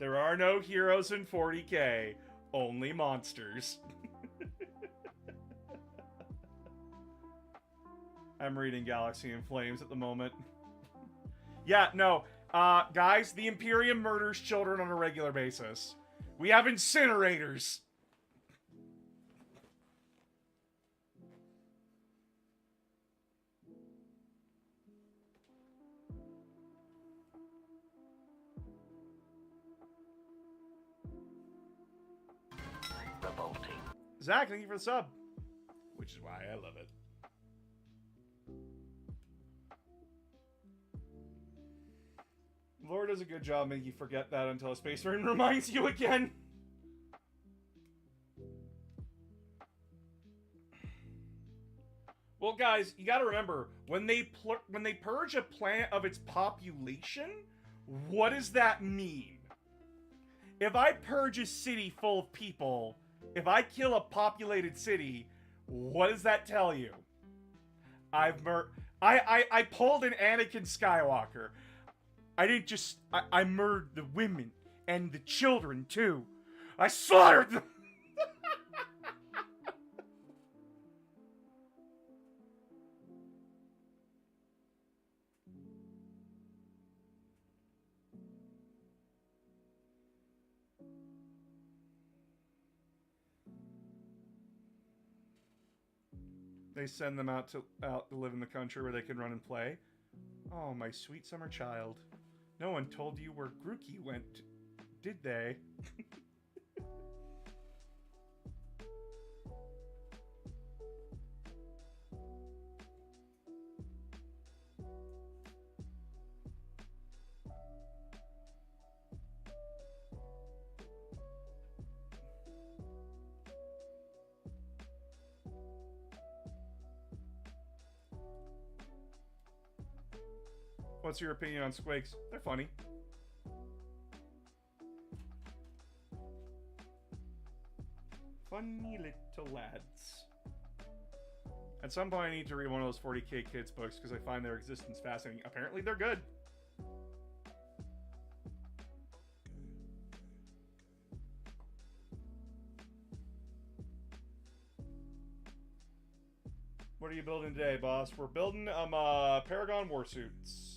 There are no heroes in 40K, only monsters. I'm reading Galaxy in Flames at the moment. Yeah, no. Guys, the Imperium murders children on a regular basis. We have incinerators. Revolting. Zach, thank you for the sub. Which is why I love it. Lore does a good job making you forget that until a Space Marine reminds you again. Well, guys, you gotta remember, when they purge a planet of its population, what does that mean? If I purge a city full of people, if I kill a populated city, what does that tell you? I pulled an Anakin Skywalker. I didn't just... I murdered the women and the children, too. I slaughtered them! They send them out to live in the country where they can run and play. Oh, my sweet summer child. No one told you where Grookey went, did they? What's your opinion on Squakes? They're funny. Funny little lads. At some point I need to read one of those 40K Kids books because I find their existence fascinating. Apparently they're good. What are you building today, boss? We're building Paragon Warsuits.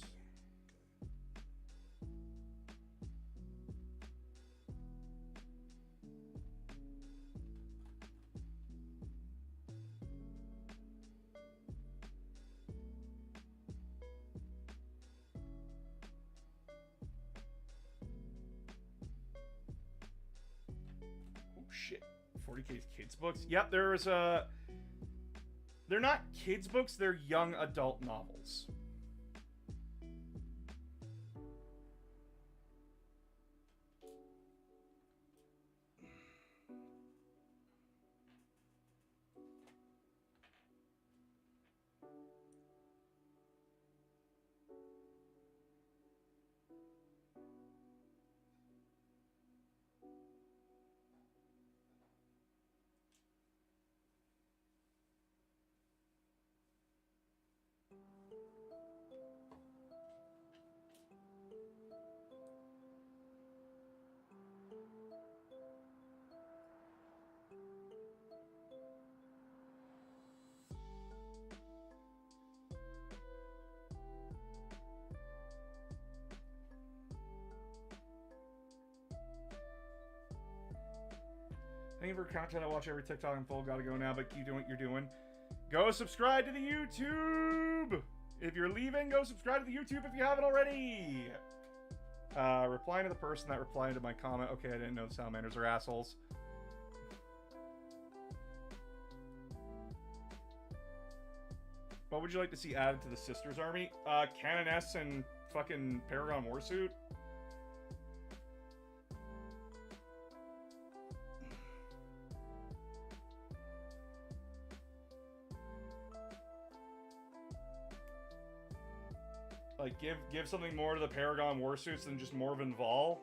Oh shit. 40K Kids books? Yep, there's they're not kids books, they're young adult novels. Thank you for content. I watch every TikTok in full. Gotta go now, but keep doing what you're doing. Go subscribe to the YouTube! If you're leaving, go subscribe to the YouTube if you haven't already! Replying to the person that replied to my comment. Okay, I didn't know salamanders are assholes. What would you like to see added to the Sisters Army? Canoness and fucking Paragon Warsuit? Like, give something more to the Paragon Warsuits than just Morven Vol.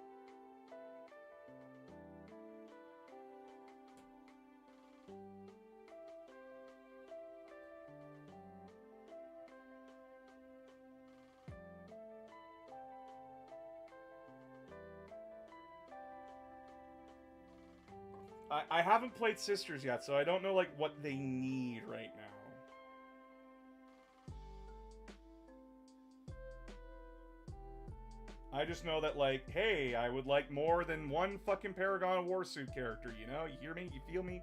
I haven't played Sisters yet, so I don't know, like, what they need right now. I just know that, like, hey, I would like more than one fucking Paragon Warsuit character, you know? You hear me? You feel me?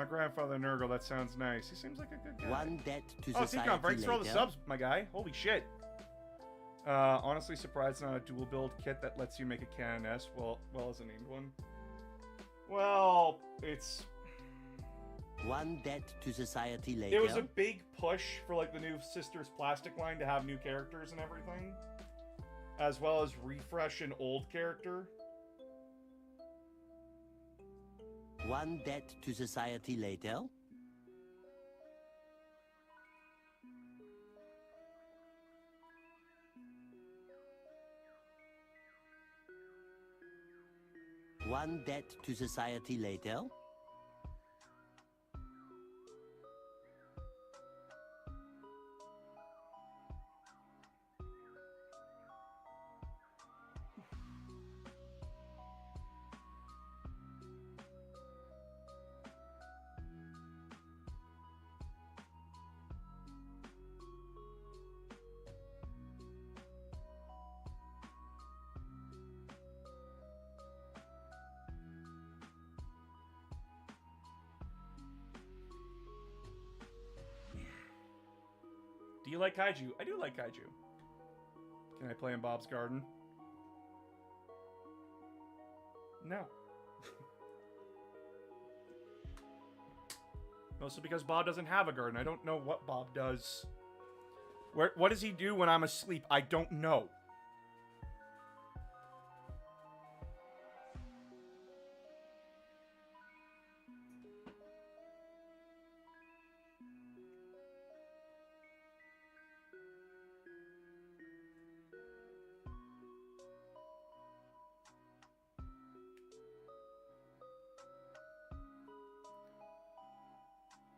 Grandfather Nurgle, that sounds nice. He seems like a good guy. One debt to Oh, society Seacon, thanks for all the later. subs, my guy. Holy shit. Honestly surprised it's not a dual build kit that lets you make a Canoness, well as a named one. Well, it's... One debt to society later. It was a big push for, like, the new Sisters Plastic line to have new characters and everything. As well as refresh an old character. One debt to society later. One debt to society later. you like kaiju? I do like kaiju. Can I play in Bob's Garden? No. Mostly because Bob doesn't have a garden. I don't know what Bob does. What does he do when I'm asleep? I don't know.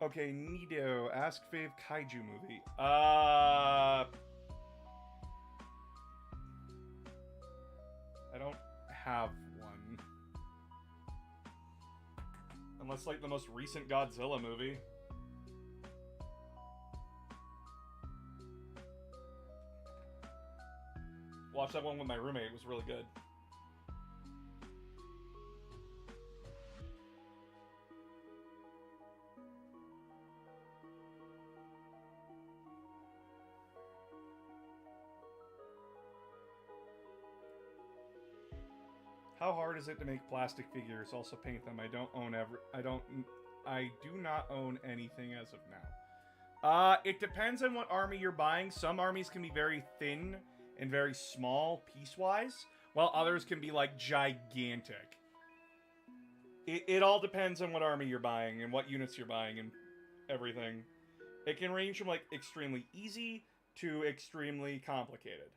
Okay, Nido, ask fave kaiju movie. I don't have one. Unless, like, the most recent Godzilla movie. Watched that one with my roommate. It was really good. How hard is it to make plastic figures? Also paint them. I do not own anything as of now. It depends on what army you're buying. Some armies can be very thin and very small piece-wise, while others can be like gigantic. It all depends on what army you're buying and what units you're buying and everything. It can range from like extremely easy to extremely complicated.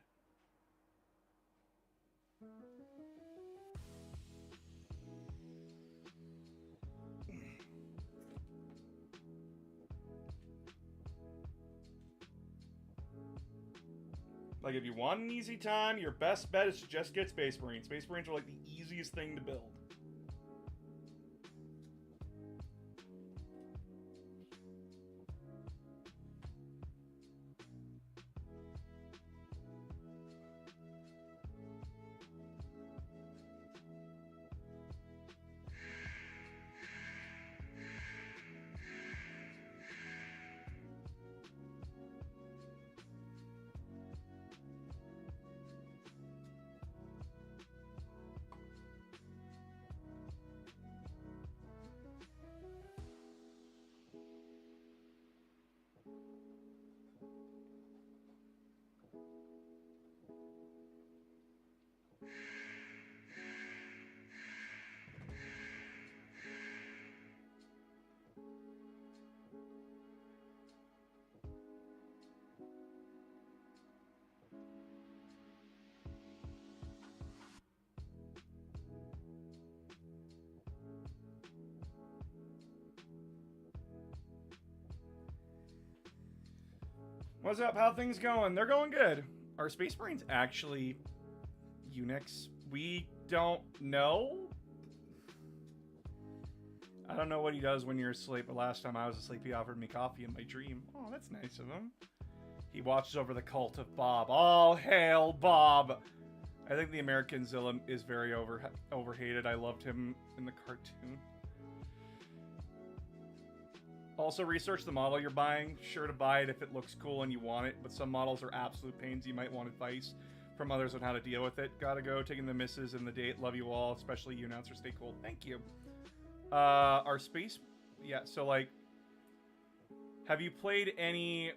Like, if you want an easy time, your best bet is to just get Space Marines. Space Marines are, like, the easiest thing to build. What's up? How things going? They're going good. Are Space Marines actually Unix? We don't know. I don't know what he does when you're asleep, but last time I was asleep, he offered me coffee in my dream. Oh, that's nice of him. He watches over the cult of Bob. All hail Bob! I think the American Zilla is very overhated. I loved him in the cartoon. Also, research the model you're buying. Sure to buy it if it looks cool and you want it, but some models are absolute pains. You might want advice from others on how to deal with it. Gotta go, taking the misses and the date. Love you all, especially you, announcer. Stay cool. Thank you. Our space... Yeah, so, like... Have you played any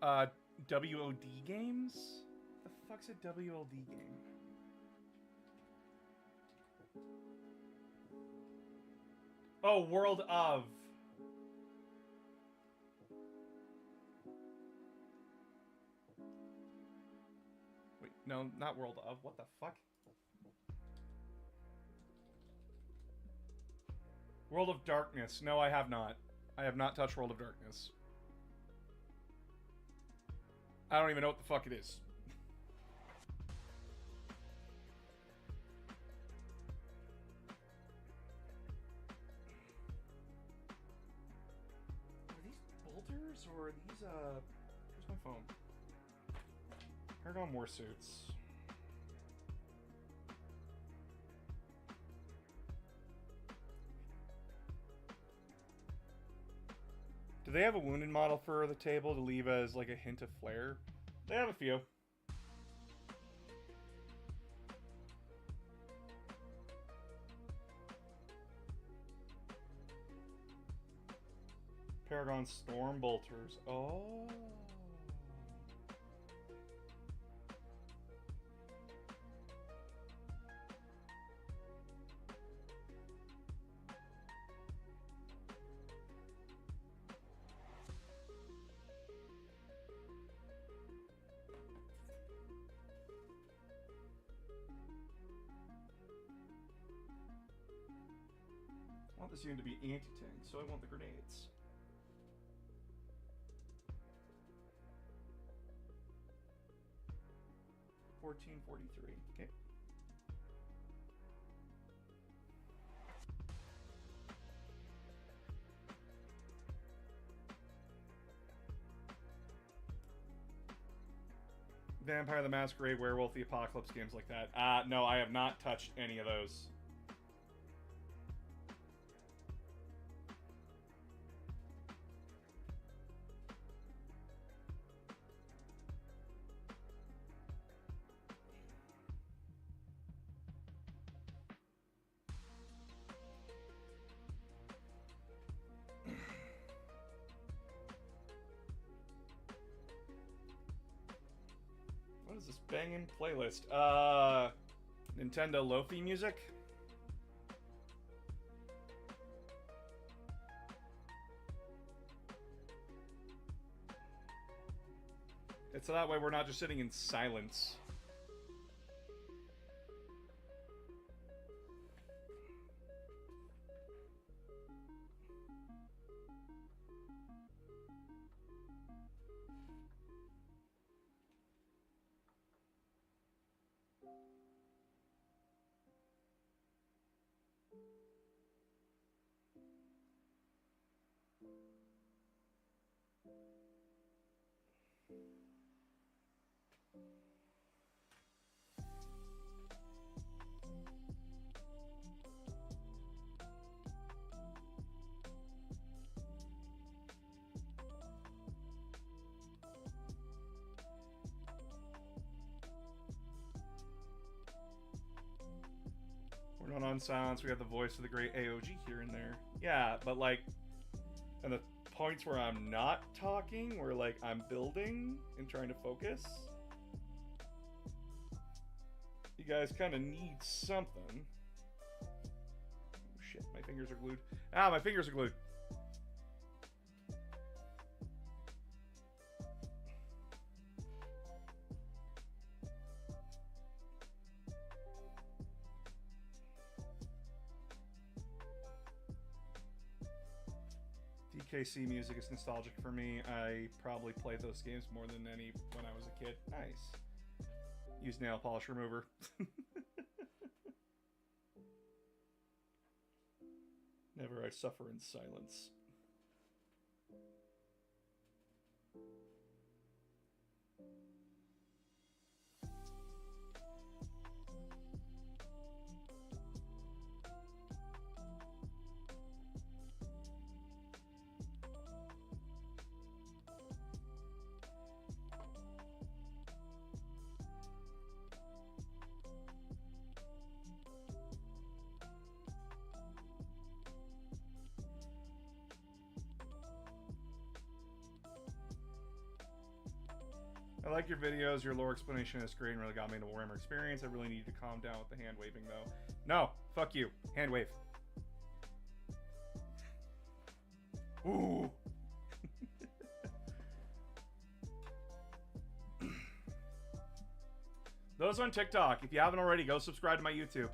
WOD games? The fuck's a WOD game? Oh, World of... No, not World of. What the fuck? World of Darkness. No, I have not. I have not touched World of Darkness. I don't even know what the fuck it is. Are these bolters or are these, where's my phone? Turn on more suits. Do they have a wounded model for the table to leave as like a hint of flair? They have a few. Paragon Storm Bolters. Oh. I want this unit to be anti-tank, so I want the grenades. $14.43. Okay. Vampire the Masquerade, Werewolf the Apocalypse, games like that. No, I have not touched any of those. What is this banging playlist? Nintendo Lo-Fi music? It's so that way we're not just sitting in silence. We're not on silence. We have the voice of the great AOG here and there. Yeah, but like, and the points where I'm not talking, where like I'm building and trying to focus, you guys kind of need something. Oh shit, my fingers are glued. Ah, my fingers are glued. DKC music is nostalgic for me. I probably played those games more than any when I was a kid. Nice. Use nail polish remover. Never I suffer in silence. I like your videos. Your lore explanation is great and really got me into Warhammer experience. I really need to calm down with the hand waving though. No, fuck you. Hand wave. Ooh. Those on TikTok, if you haven't already, go subscribe to my YouTube.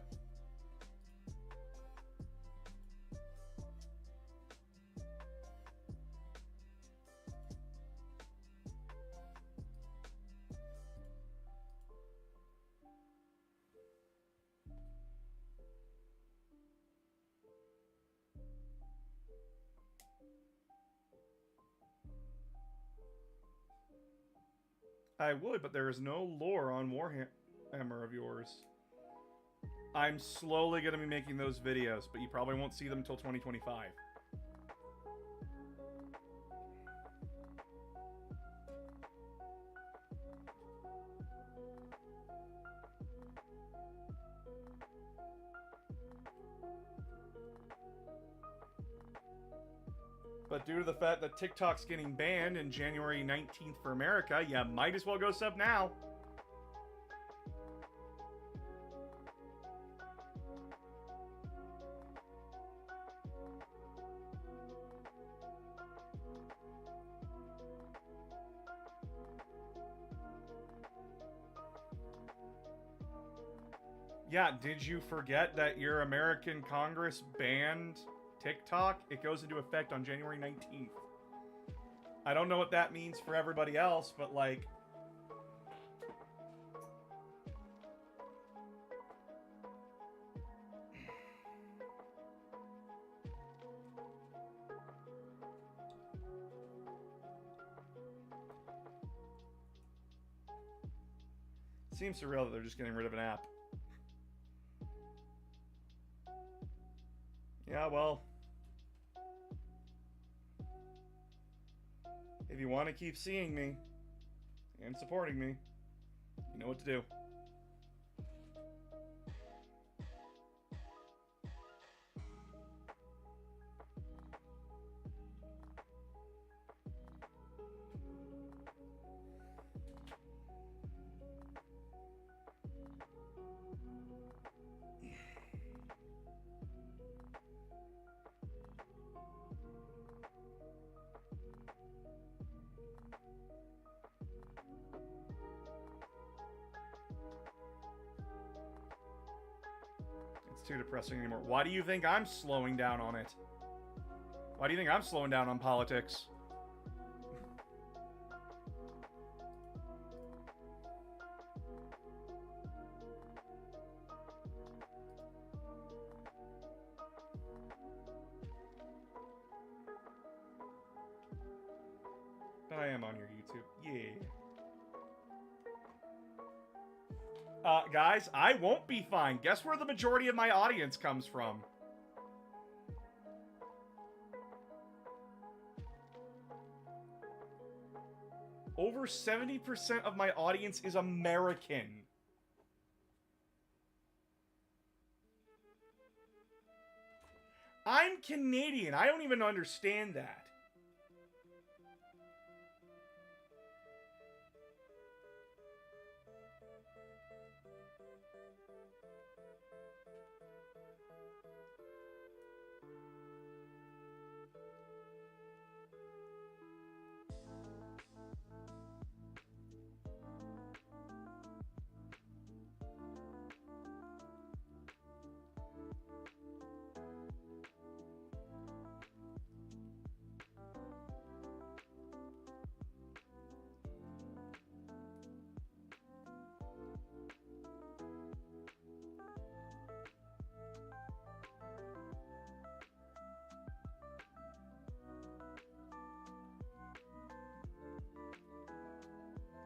I would, but there is no lore on Warhammer of yours. I'm slowly going to be making those videos, but you probably won't see them until 2025. But due to the fact that TikTok's getting banned in January 19th for America, you might as well go sub now. Yeah, did you forget that your American Congress banned TikTok? It goes into effect on January 19th. I don't know what that means for everybody else, but like... Seems surreal that they're just getting rid of an app. Yeah, well... If you want to keep seeing me and supporting me, you know what to do. It's too depressing anymore. Why do you think I'm slowing down on it? Why do you think I'm slowing down on politics? But I am on your YouTube. Yeah. Guys, I won't be fine. Guess where the majority of my audience comes from? Over 70% of my audience is American. I'm Canadian. I don't even understand that.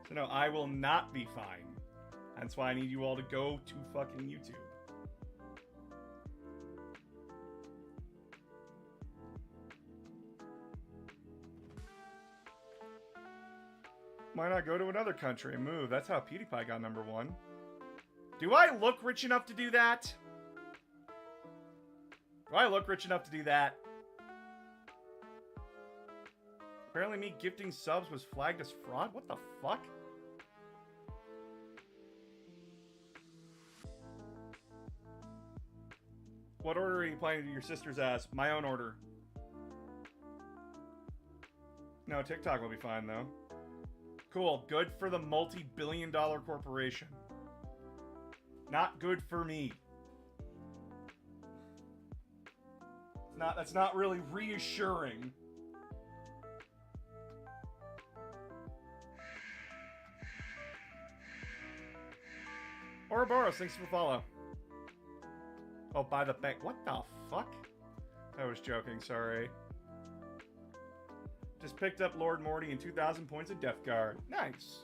So no, I will not be fine. That's why I need you all to go to fucking YouTube. Why not go to another country and move? That's how PewDiePie got #1. Do I look rich enough to do that? Do I look rich enough to do that? Apparently me gifting subs was flagged as fraud? What the fuck? What order are you planning to do your sister's ass? My own order. No, TikTok will be fine, though. Cool. Good for the multi-billion-dollar corporation. Not good for me. That's not really reassuring. Ouroboros, thanks for the follow. Oh, by the bank. What the fuck? I was joking, sorry. Just picked up Lord Morty and 2,000 points of Death Guard. Nice.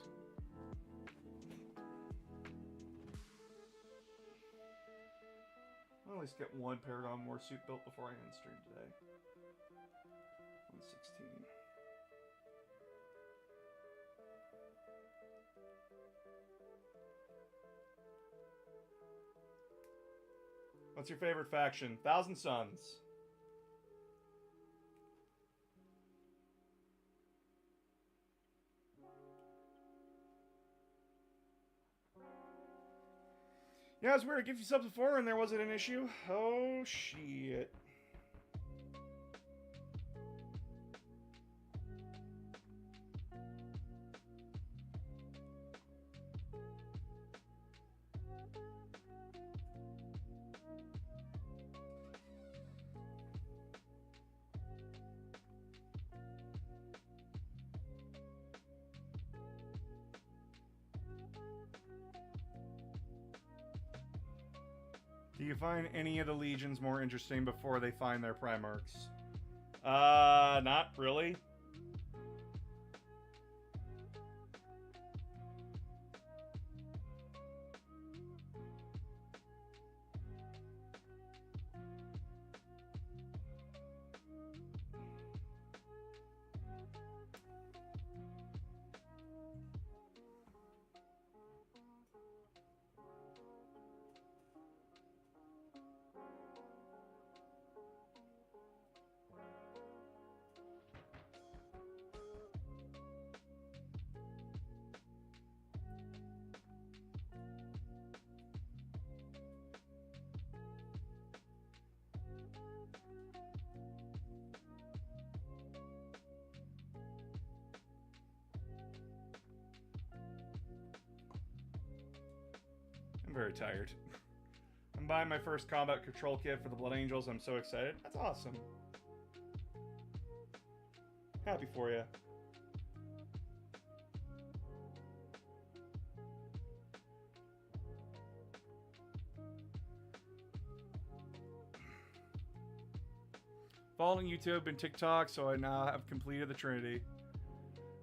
I'll at least get one Paragon War suit built before I end stream today. 116. What's your favorite faction? Thousand Suns. Yeah, it's weird. I gave you subs before and there wasn't an issue. Oh, shit. Do you find any of the legions more interesting before they find their Primarchs? Not really. I'm very tired. I'm buying my first combat control kit for the Blood Angels. I'm so excited. That's awesome. Happy for you. Following YouTube and TikTok, so I now have completed the Trinity.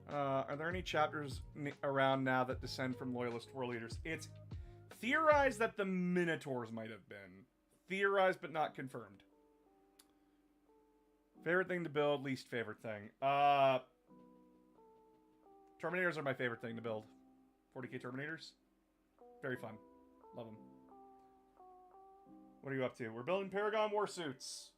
Are there any chapters around now that descend from Loyalist war leaders? It's theorized that the Minotaurs might have been. Theorized, but not confirmed. Favorite thing to build, least favorite thing. Terminators are my favorite thing to build. 40k Terminators. Very fun. Love them. What are you up to? We're building Paragon Warsuits.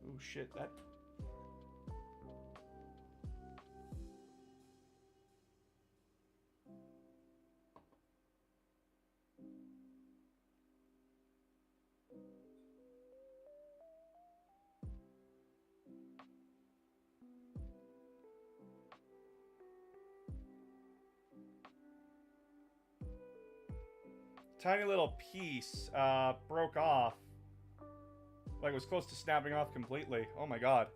Oh shit, that... Tiny little piece broke off. Like, it was close to snapping off completely. Oh my god.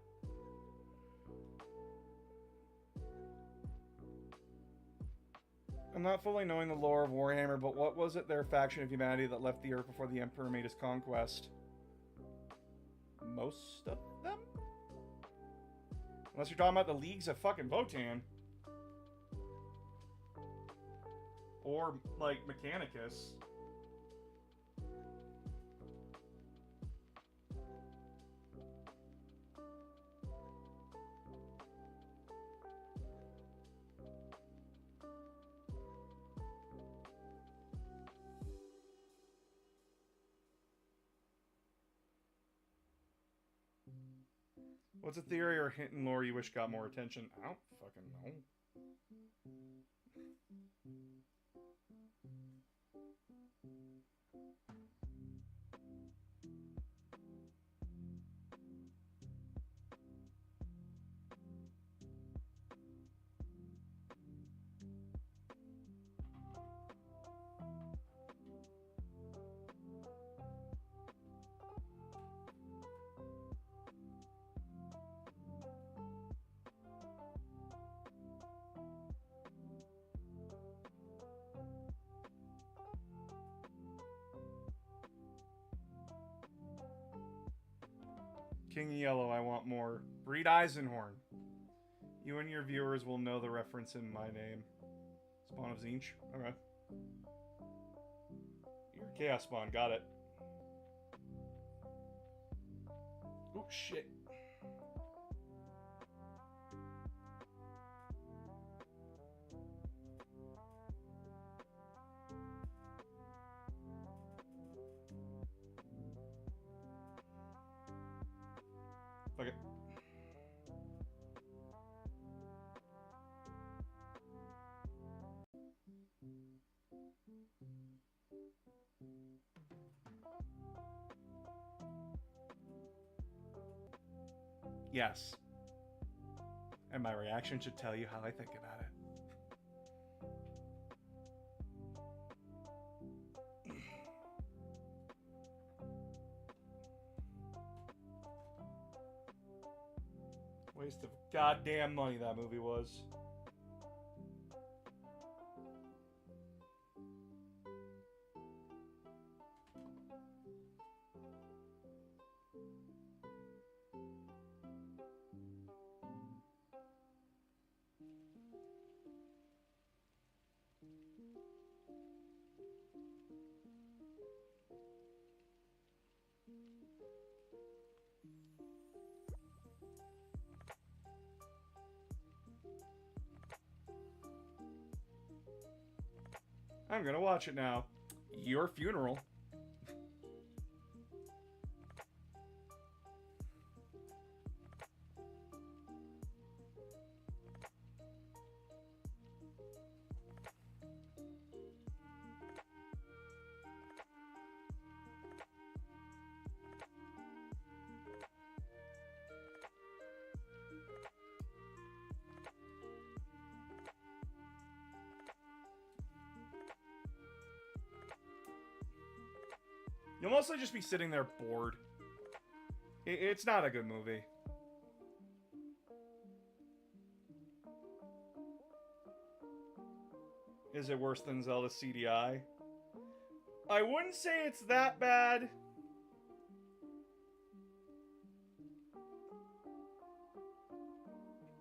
I'm not fully knowing the lore of Warhammer, but what was it their faction of humanity that left the Earth before the Emperor made his conquest? Most of them? Unless you're talking about the Leagues of fucking Votann. Or, like, Mechanicus. What's a theory or hint in lore you wish got more attention? I don't fucking know. King Yellow, I want more. Breed Eisenhorn. You and your viewers will know the reference in my name. Spawn of Zinch. Okay. You're Chaos Spawn. Got it. Oh, shit. Fuck it. Yes. And my reaction should tell you how I think about it. Waste of goddamn money that movie was. I'm gonna watch it now. Your funeral. You'll mostly just be sitting there bored. It's not a good movie. Is it worse than Zelda CDI? I wouldn't say it's that bad.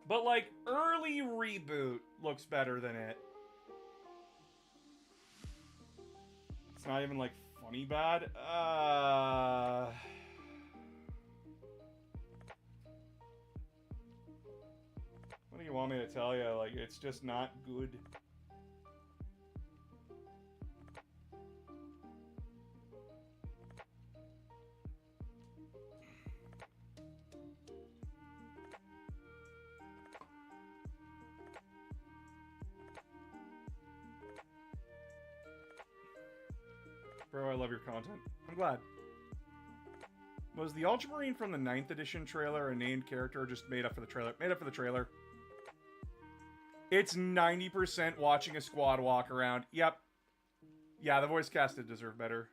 But, like, early Reboot looks better than it. It's not even, like, funny bad. What do you want me to tell you? Like, it's just not good. Bro, I love your content. I'm glad. Was the Ultramarine from the 9th edition trailer a named character or just made up for the trailer? Made up for the trailer. It's 90% watching a squad walk around. Yep. Yeah, the voice cast did deserve better.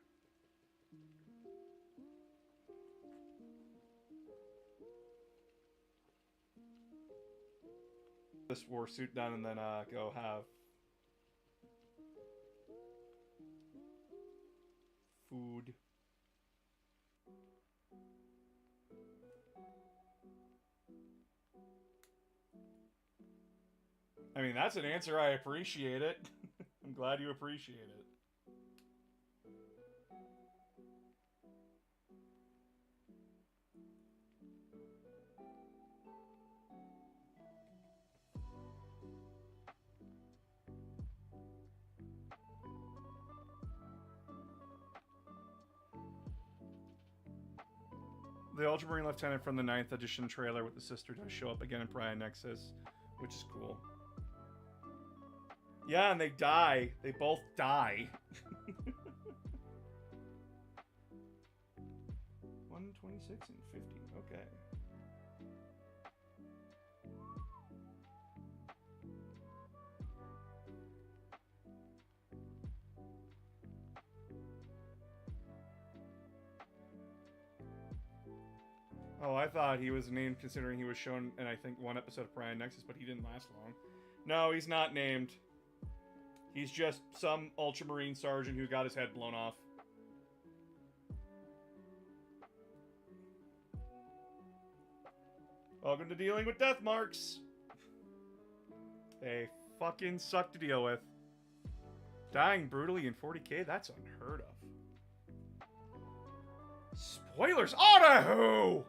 This war suit done and then go have food. I mean, that's an answer. I appreciate it. I'm glad you appreciate it. The Ultramarine Lieutenant from the 9th edition trailer with the sister does show up again in Pariah Nexus, which is cool. Yeah, and they die. They both die. 126 and 50. Okay. Oh, I thought he was named considering he was shown in, I think, one episode of Pariah Nexus, but he didn't last long. No, he's not named. He's just some Ultramarine sergeant who got his head blown off. Welcome to dealing with death marks. They fucking suck to deal with. Dying brutally in 40k? That's unheard of. Spoilers on a who?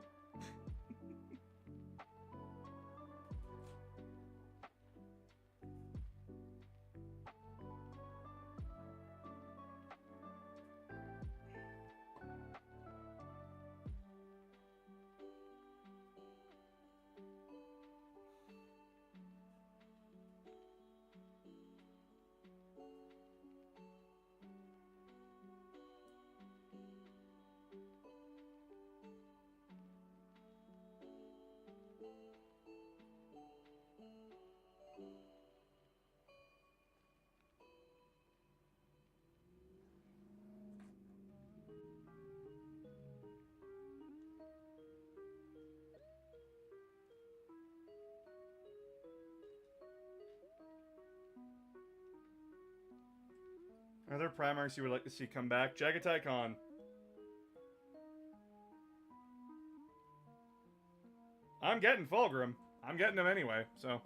Are there primaries you would like to see come back? Jagatai Khan. I'm getting Fulgrim. I'm getting him anyway, so.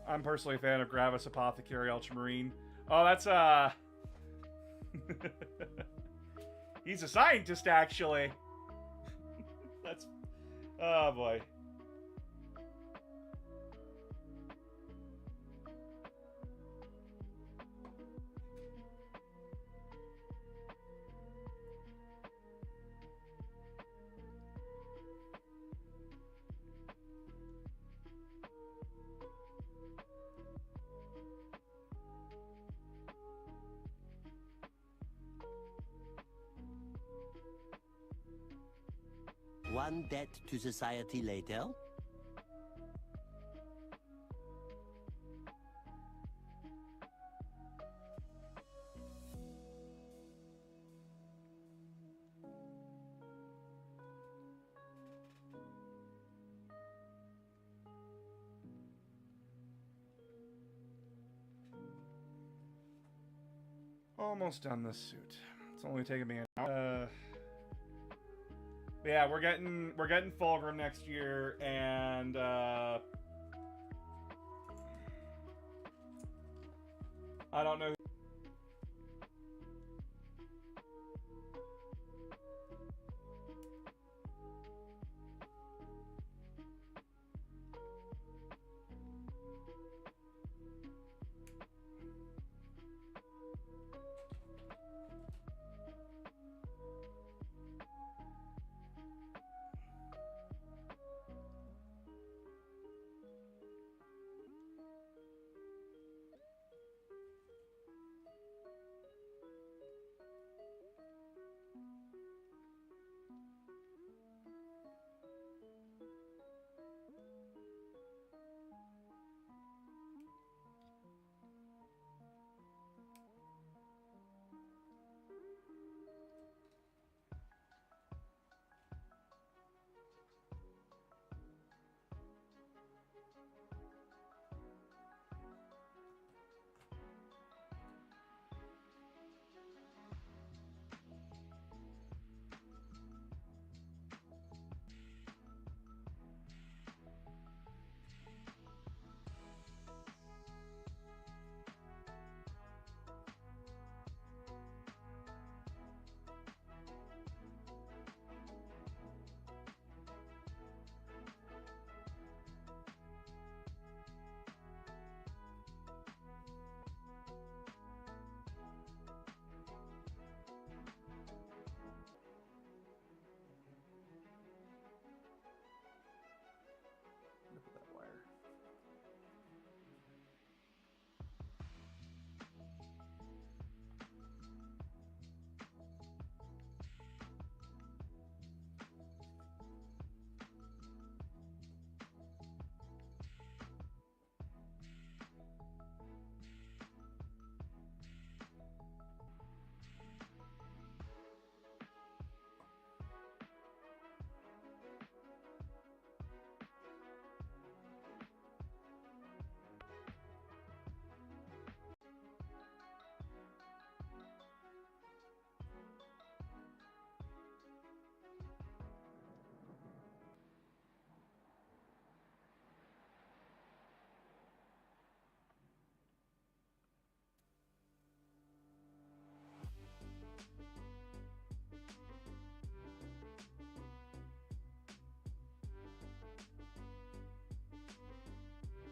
I'm personally a fan of Gravis Apothecary Ultramarine. Oh, that's, he's a scientist, actually. That's... Oh, boy. One debt to society later. Almost done this suit. It's only taken me an hour. Yeah, we're getting Fulgrim next year, and I don't know.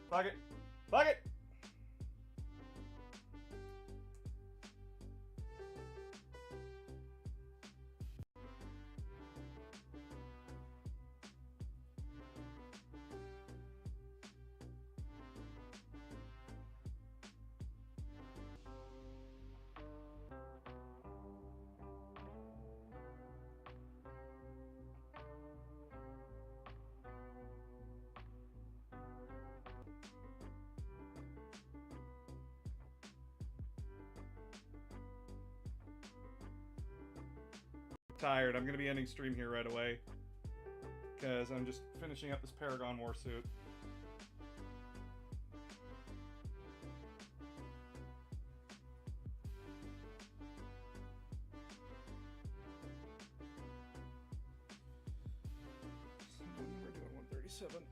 Fuck it. Fuck it! Tired. I'm gonna be ending stream here right away because I'm just finishing up this Paragon Warsuit. We're doing 137.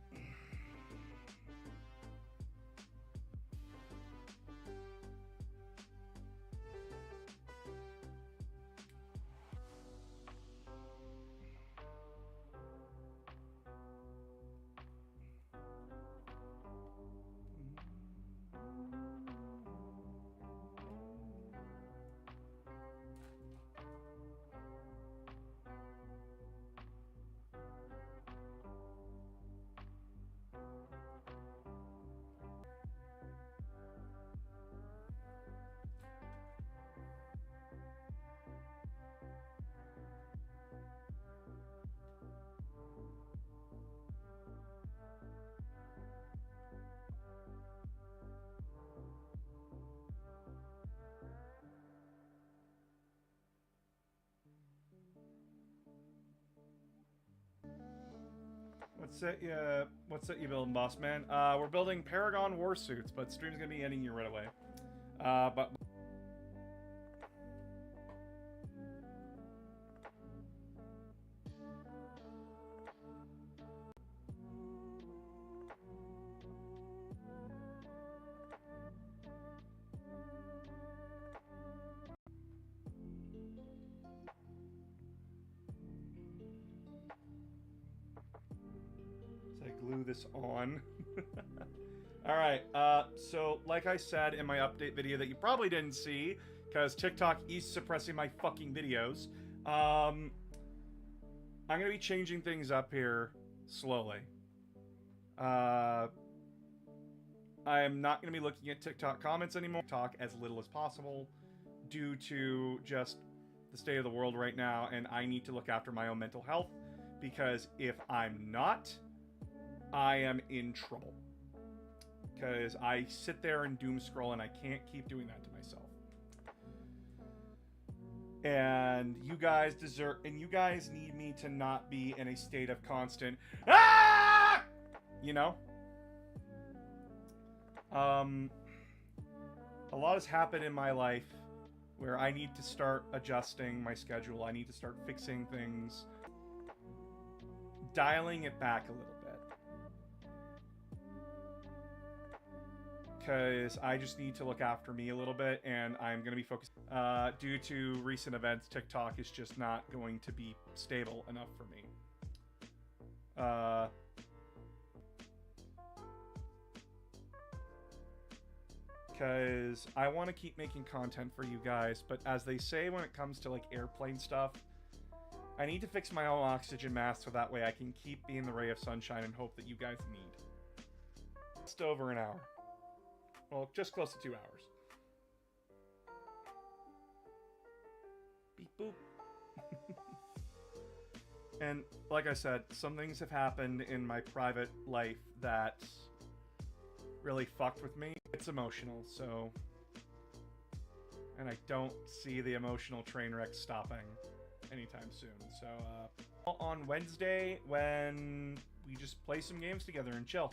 What's that you building, boss man? We're building Paragon Warsuits, but stream's gonna be ending here right away. But glue this on. Alright, so like I said in my update video that you probably didn't see, because TikTok is suppressing my fucking videos, I'm gonna be changing things up here slowly. I am not gonna be looking at TikTok comments anymore. Talk as little as possible due to just the state of the world right now, and I need to look after my own mental health, because if I'm not, I am in trouble. Because I sit there and doom scroll and I can't keep doing that to myself. And you guys deserve, and you guys need me to not be in a state of constant, ah! You know? A lot has happened in my life where I need to start adjusting my schedule. I need to start fixing things, dialing it back a little bit. Because I just need to look after me a little bit, and I'm going to be focused. Due to recent events, TikTok is just not going to be stable enough for me. Because I want to keep making content for you guys, but as they say when it comes to like airplane stuff, I need to fix my own oxygen mask so that way I can keep being the ray of sunshine and hope that you guys need. Just over an hour. Well, just close to 2 hours. Beep boop. And like I said, some things have happened in my private life that really fucked with me. It's emotional, so... And I don't see the emotional train wreck stopping anytime soon. So, on Wednesday, when we just play some games together and chill.